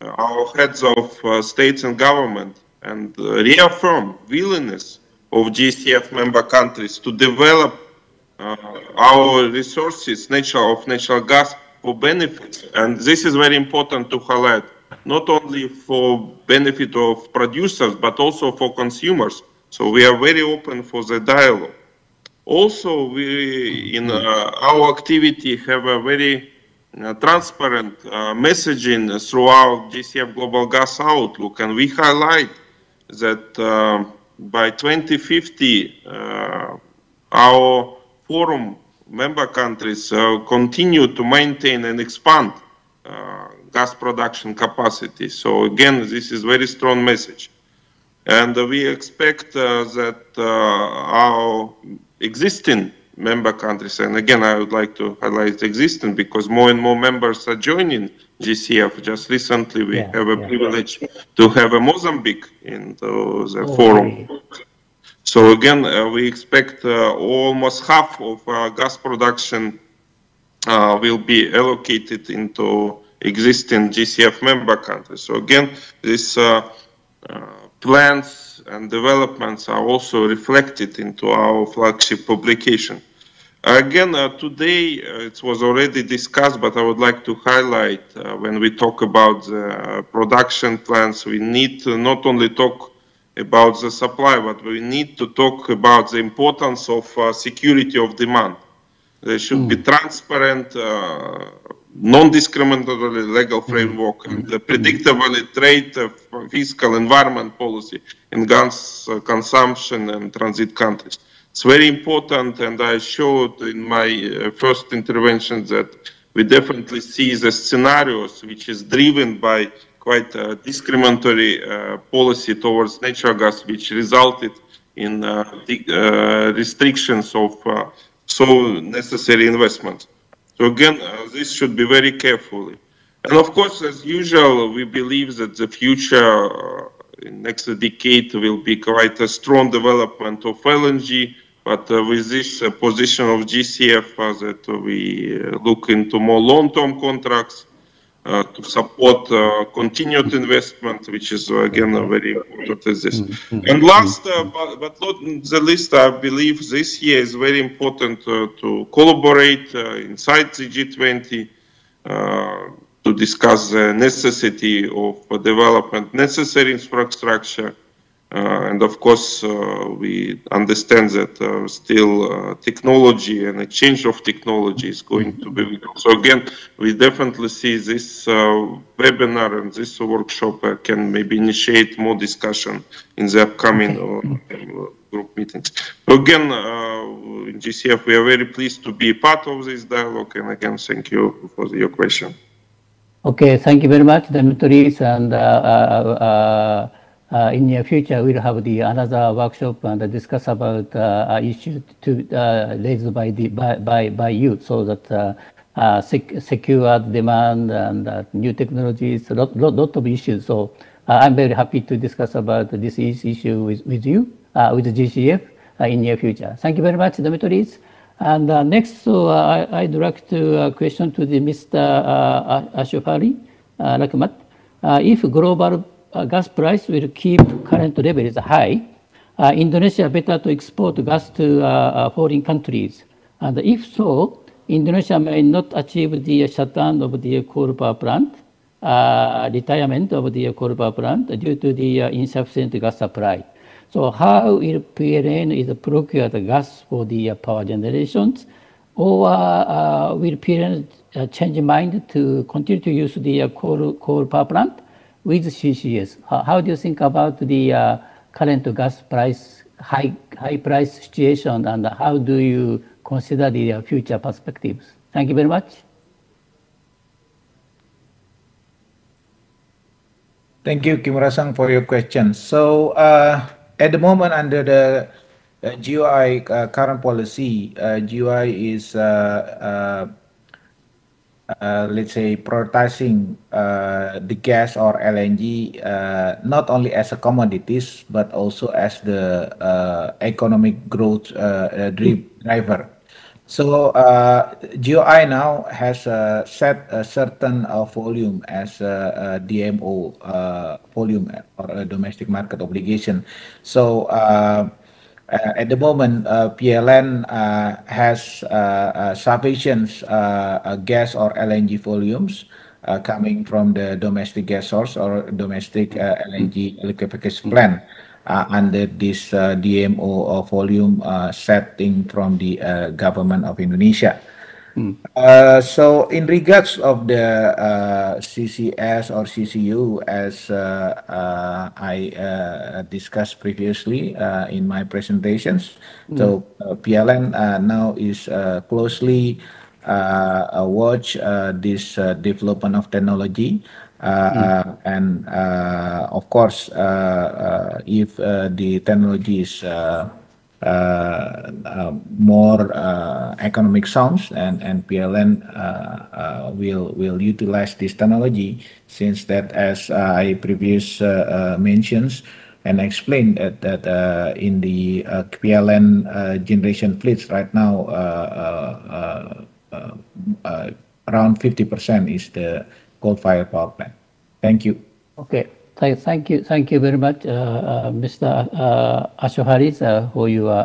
our heads of states and government and reaffirm willingness of GCF member countries to develop our resources, natural gas for benefits. And this is very important to highlight, not only for benefit of producers, but also for consumers. So we are very open for the dialogue. Also, we, in our activity, have a very transparent messaging throughout GCF Global Gas Outlook, and we highlight that by 2050, our forum member countries continue to maintain and expand gas production capacity. So again, this is very strong message. And we expect that our existing member countries, and again, I would like to highlight existing because more and more members are joining GCF. Just recently, we have a privilege to have a Mozambique in the forum. So again, we expect almost half of our gas production will be allocated into existing GCF member countries. So again, this plans and developments are also reflected into our flagship publication. Again, today it was already discussed, but I would like to highlight when we talk about the production plans, we need to not only talk about the supply, but we need to talk about the importance of security of demand. There should be transparent, non-discriminatory legal framework and the predictable trade, fiscal, environment policy in gas consumption and transit countries. It's very important, and I showed in my first intervention that we definitely see the scenarios which is driven by quite a discriminatory policy towards natural gas, which resulted in restrictions of so necessary investments. So again, this should be very carefully. And of course, as usual, we believe that the future in next decade will be quite a strong development of LNG, but with this position of GCF that we look into more long-term contracts to support continued investment, which is again very important as this. And last but not the least, I believe this year is very important to collaborate inside the G20 to discuss the necessity of development, necessary infrastructure. And of course, we understand that still technology and a change of technology is going to be. So again, we definitely see this webinar and this workshop can maybe initiate more discussion in the upcoming group meetings. So again, in GCF, we are very pleased to be part of this dialogue. And again, thank you for your question. Okay, thank you very much, Dimitris, and in the future we'll have another workshop and discuss about issues raised by you, so that secure demand and new technologies, lot of issues. So I'm very happy to discuss about this issue with you, with the GCF in near future. Thank you very much, Dimitris. And next, I'd like to question to the Mr. Ashofari Rahmat. If global gas price will keep current levels high, Indonesia better to export gas to foreign countries. And if so, Indonesia may not achieve the shutdown of the coal power plant, retirement of the coal power plant due to the insufficient gas supply. So how will PLN is procure the gas for the power generations, or will PLN change mind to continue to use the coal power plant with CCS? How do you think about the current gas price, high price situation, and how do you consider the future perspectives. Thank you very much. Thank you, Kimura-san, for your question. So, at the moment, under the GOI current policy, GOI is, let's say, prioritizing the gas or LNG not only as a commodities, but also as the economic growth driver. So GOI now has set a certain volume as a DMO volume or a domestic market obligation. So at the moment, PLN has sufficient gas or LNG volumes coming from the domestic gas source or domestic LNG liquefaction plant. Under this DMO volume setting from the government of Indonesia. So in regards of the CCS or CCU, as I discussed previously in my presentations, so PLN now is closely watch this development of technology. And of course, if the technology is more economic sounds and PLN will utilize this technology, since that, as I previously mentioned and explained that in the PLN generation fleets right now, around 50% is the coal-fired power plant. Thank you. Okay. Thank you very much, Mr. Ashoharis, for your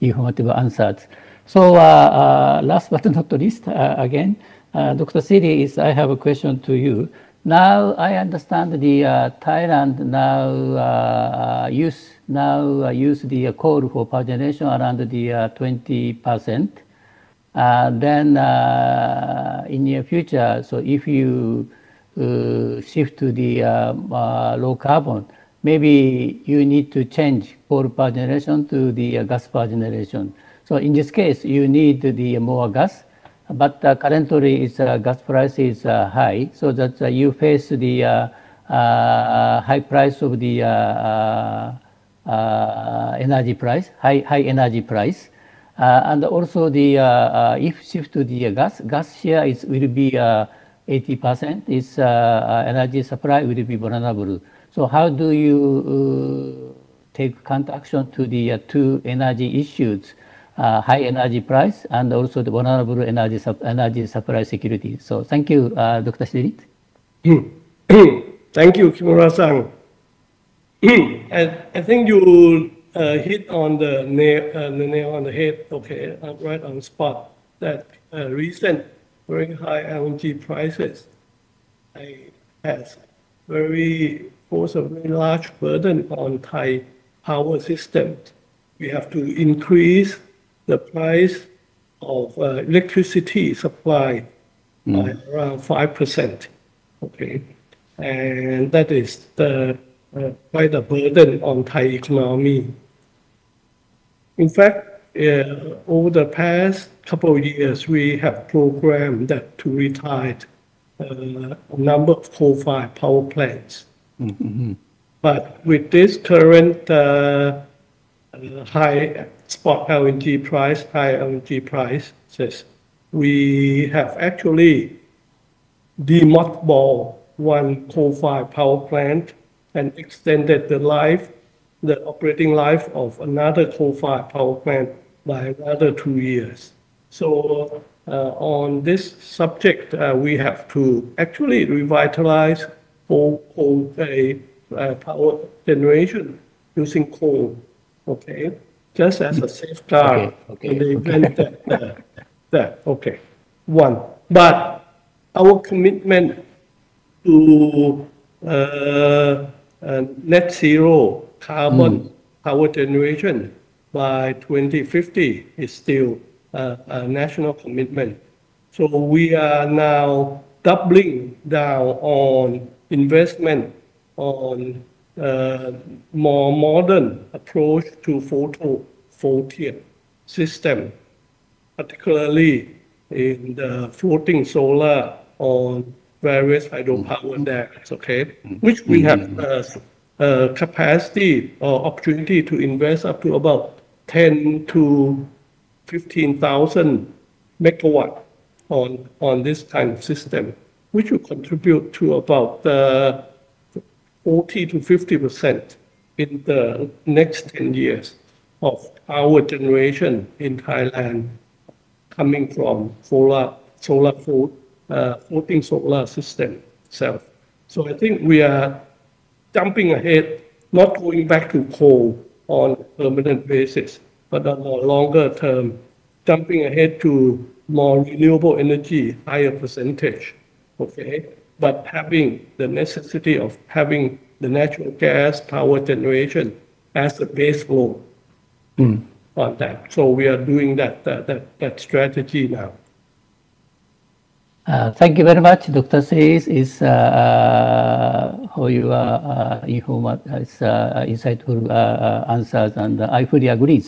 informative answers. So last but not least, again, Dr. Siri, I have a question to you. Now I understand the Thailand now use the coal for power generation around the 20%. Then in the future, so if you shift to the low carbon, maybe you need to change coal power generation to the gas power generation. So in this case, you need the more gas, but currently gas price is high, so that you face the high price of the energy price, high energy price. And also the if shift to the gas share will be 80%, is energy supply will be vulnerable. So how do you take counter action to the two energy issues, high energy price and also the vulnerable energy supply security? So thank you, Dr. Siri. Thank you, Kimura-san. I think you hit on the nail on the head, okay, right on the spot, that recent very high LNG prices has posed a very large burden on Thai power systems. We have to increase the price of electricity supply by around 5%, okay, and that is quite a burden on Thai economy. In fact, over the past couple of years, we have programmed that to retire a number of coal-fired power plants. But with this current high spot LNG price, high LNG prices, we have actually demothballed one coal-fired power plant and extended the operating life of another coal-fired power plant by another 2 years. So on this subject, we have to actually revitalize coal power generation using coal, okay, just as a safeguard in the event that, one. But our commitment to net zero carbon power generation by 2050 is still a national commitment. So we are now doubling down on investment on more modern approach to photovoltaic system particularly in the floating solar on various hydropower dams, okay, which we have capacity or opportunity to invest up to about 10 to 15,000 megawatt on this kind of system, which will contribute to about 40 to 50% in the next 10 years of power generation in Thailand coming from floating solar system itself. So I think we are jumping ahead, not going back to coal on a permanent basis, but on a longer term, jumping ahead to more renewable energy, higher percentage, okay? But having the necessity of having the natural gas power generation as a base load on that. So we are doing that strategy now. Thank you very much, Dr. Seis, for your insightful answers, and I fully agree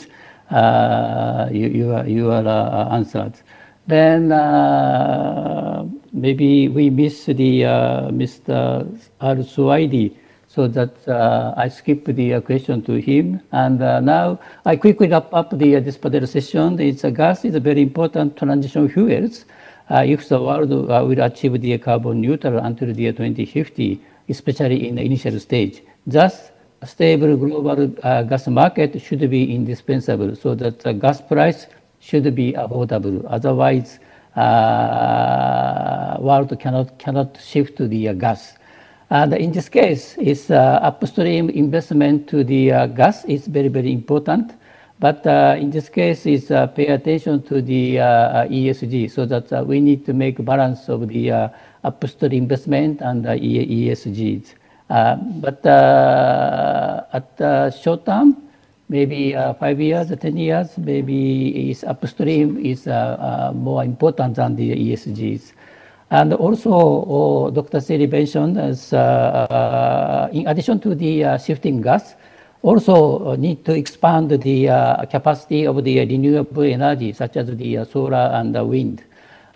your answers. Then maybe we missed the Mr. Al-Suwaidi, so that I skip the question to him. And now I quickly wrap up this particular session. Gas is a very important transition fuels. If the world will achieve the carbon neutral until the year 2050, especially in the initial stage. Thus, a stable global gas market should be indispensable, so that the gas price should be affordable. Otherwise, world cannot shift to the gas. And in this case, upstream investment to the gas is very, very important. But in this case, pay attention to the ESG, so that we need to make balance of the upstream investment and ESGs. But at the short term, maybe 5 years, 10 years, maybe upstream is more important than the ESGs. And also, Dr. Seri mentioned, as in addition to the shifting gas, also need to expand the capacity of the renewable energy, such as the solar and the wind.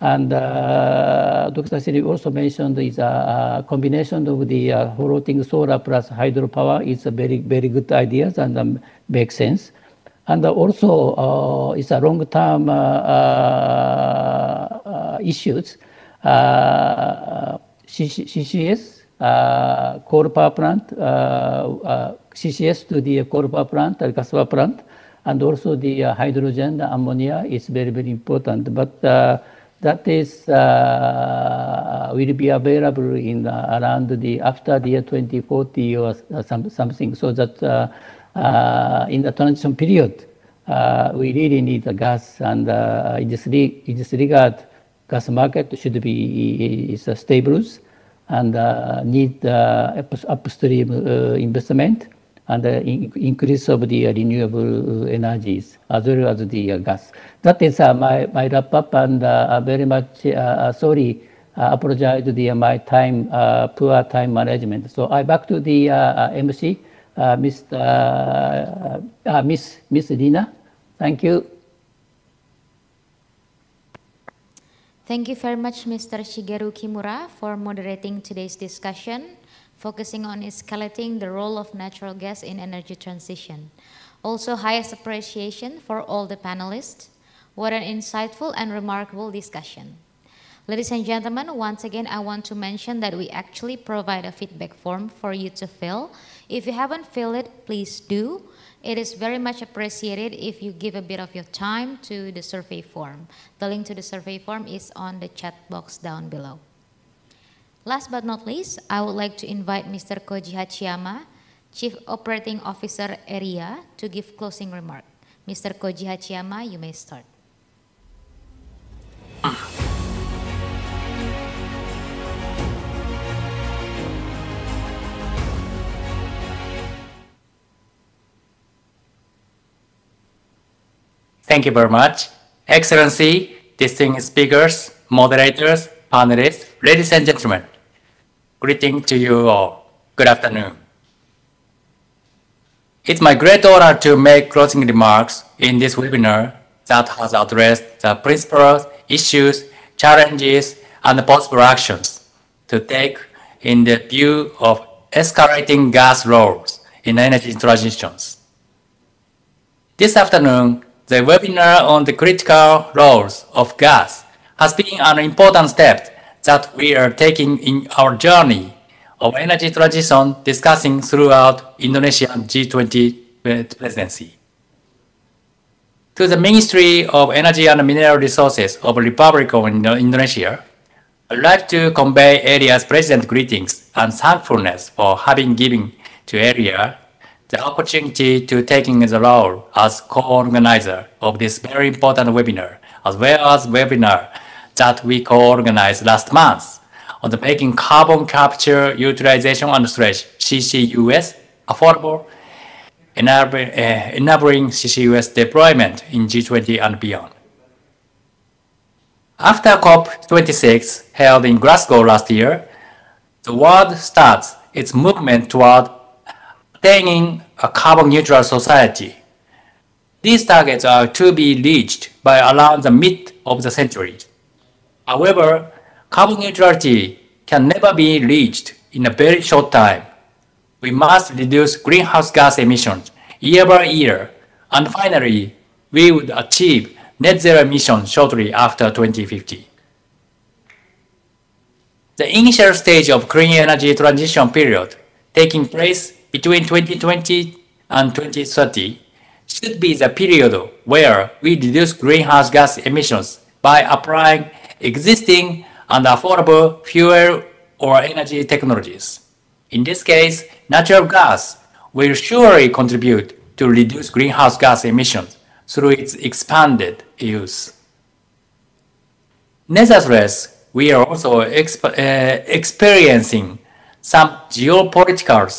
And Dr. Siri also mentioned is a combination of the floating solar plus hydropower is a very, very good idea and makes sense. And also it's a long-term issues. CCS, coal power plant, CCS to the coal power plant, gas power plant, and also the hydrogen, the ammonia is very, very important. But that is will be available in around the after the year 2040 or something. So that in the transition period, we really need the gas, and in this regard, gas market should be stable and need upstream investment and increase of the renewable energies as well as the gas. That is my wrap up, and very much sorry, apologize to my time, poor time management. So I back to the MC, Miss Dina. Thank you. Thank you very much, Mr. Shigeru Kimura, for moderating today's discussion, focusing on escalating the role of natural gas in energy transition. Also, highest appreciation for all the panelists. What an insightful and remarkable discussion. Ladies and gentlemen, once again, I want to mention that we actually provide a feedback form for you to fill. If you haven't filled it, please do. It is very much appreciated if you give a bit of your time to the survey form. The link to the survey form is on the chat box down below. Last but not least, I would like to invite Mr. Koji Hachiyama, Chief Operating Officer Area, to give closing remark. Mr. Koji Hachiyama, you may start. Thank you very much. Excellency, distinguished speakers, moderators, panelists, ladies and gentlemen, greeting to you all. Good afternoon. It's my great honor to make closing remarks in this webinar that has addressed the principles, issues, challenges, and possible actions to take in the view of escalating gas roles in energy transitions. This afternoon, the webinar on the critical roles of gas has been an important step that we are taking in our journey of energy transition discussing throughout Indonesian G20 presidency. To the Ministry of Energy and Mineral Resources of the Republic of Indonesia, I'd like to convey Area's President greetings and thankfulness for having given to Area the opportunity to taking the role as co-organizer of this very important webinar, as well as webinar that we co-organized last month on the making carbon capture, utilization and storage (CCUS) affordable, enabling CCUS deployment in G20 and beyond. After COP26 held in Glasgow last year, the world starts its movement toward attaining a carbon-neutral society. These targets are to be reached by around the mid of the century. However, carbon neutrality can never be reached in a very short time. We must reduce greenhouse gas emissions year by year, and finally, we would achieve net zero emissions shortly after 2050. The initial stage of clean energy transition period, taking place between 2020 and 2030, should be the period where we reduce greenhouse gas emissions by applying existing and affordable fuel or energy technologies. In this case, natural gas will surely contribute to reduce greenhouse gas emissions through its expanded use. Nevertheless, we are also experiencing some geopolitical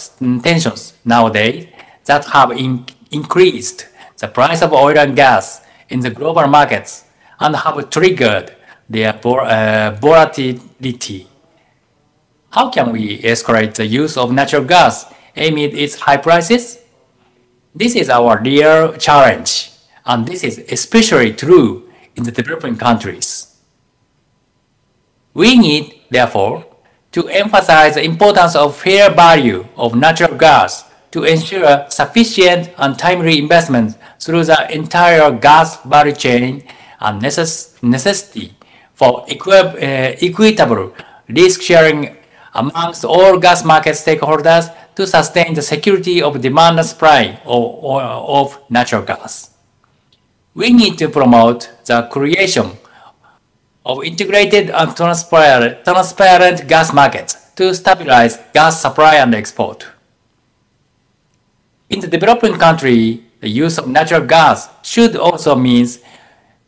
tensions nowadays that have increased the price of oil and gas in the global markets and have triggered their volatility. How can we escalate the use of natural gas amid its high prices? This is our real challenge, and this is especially true in the developing countries. We need, therefore, to emphasize the importance of fair value of natural gas to ensure sufficient and timely investment through the entire gas value chain and necessity for equitable risk sharing amongst all gas market stakeholders to sustain the security of demand and supply of natural gas. We need to promote the creation of integrated and transparent gas markets to stabilize gas supply and export. In the developing country, the use of natural gas should also mean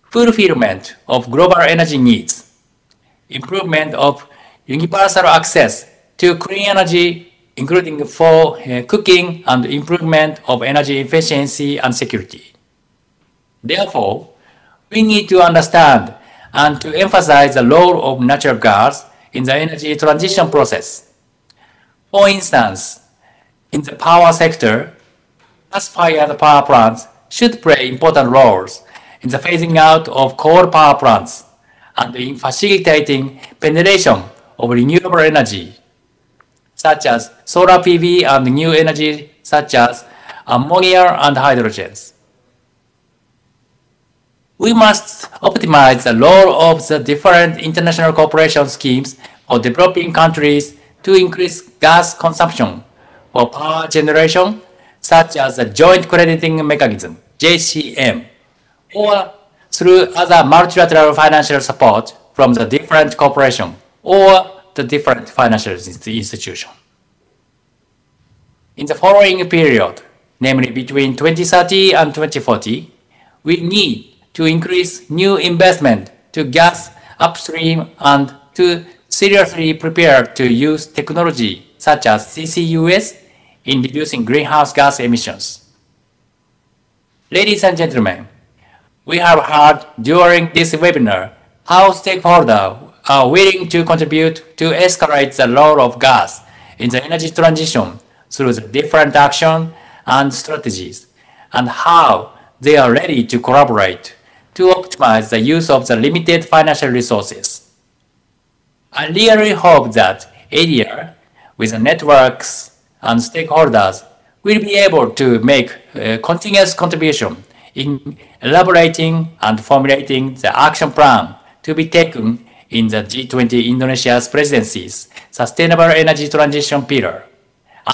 fulfillment of global energy needs, improvement of universal access to clean energy, including for cooking, and improvement of energy efficiency and security. Therefore, we need to understand and to emphasize the role of natural gas in the energy transition process. For instance, in the power sector, gas-fired power plants should play important roles in the phasing out of coal power plants and in facilitating penetration of renewable energy, such as solar PV and new energy such as ammonia and hydrogens. We must optimize the role of the different international cooperation schemes for developing countries to increase gas consumption for power generation, such as the Joint Crediting Mechanism, JCM, or through other multilateral financial support from the different corporations or the different financial institutions. In the following period, namely between 2030 and 2040, we need to increase new investment to gas upstream and to seriously prepare to use technology such as CCUS in reducing greenhouse gas emissions. Ladies and gentlemen, we have heard during this webinar how stakeholders are willing to contribute to escalate the role of gas in the energy transition through the different actions and strategies, and how they are ready to collaborate to to optimize the use of the limited financial resources. I really hope that ADR, with the networks and stakeholders, will be able to make a continuous contribution in elaborating and formulating the action plan to be taken in the G20 Indonesia's presidency's Sustainable Energy Transition Pillar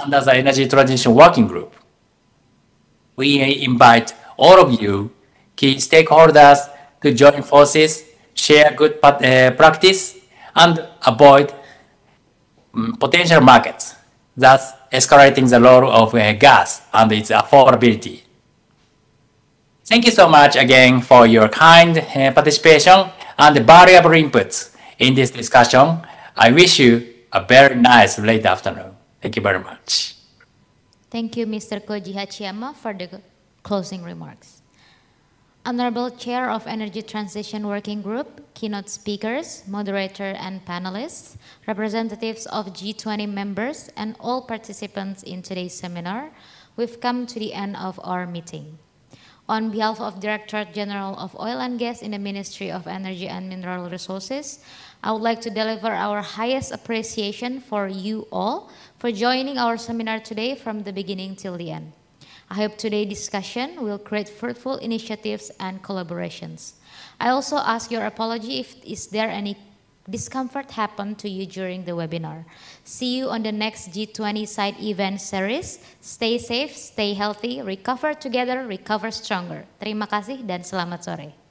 under the Energy Transition Working Group. We invite all of you, key stakeholders, to join forces, share good practice, and avoid potential markets, thus escalating the role of gas and its affordability. Thank you so much again for your kind participation and valuable inputs in this discussion. I wish you a very nice late afternoon. Thank you very much. Thank you, Mr. Koji Hachiyama, for the closing remarks. Honorable Chair of Energy Transition Working Group, keynote speakers, moderator and panelists, representatives of G20 members, and all participants in today's seminar, we've come to the end of our meeting. On behalf of Directorate General of Oil and Gas in the Ministry of Energy and Mineral Resources, I would like to deliver our highest appreciation for you all for joining our seminar today from the beginning till the end. I hope today's discussion will create fruitful initiatives and collaborations. I also ask your apology if is there any discomfort happened to you during the webinar. See you on the next G20 side event series. Stay safe, stay healthy, recover together, recover stronger. Terima kasih dan selamat sore.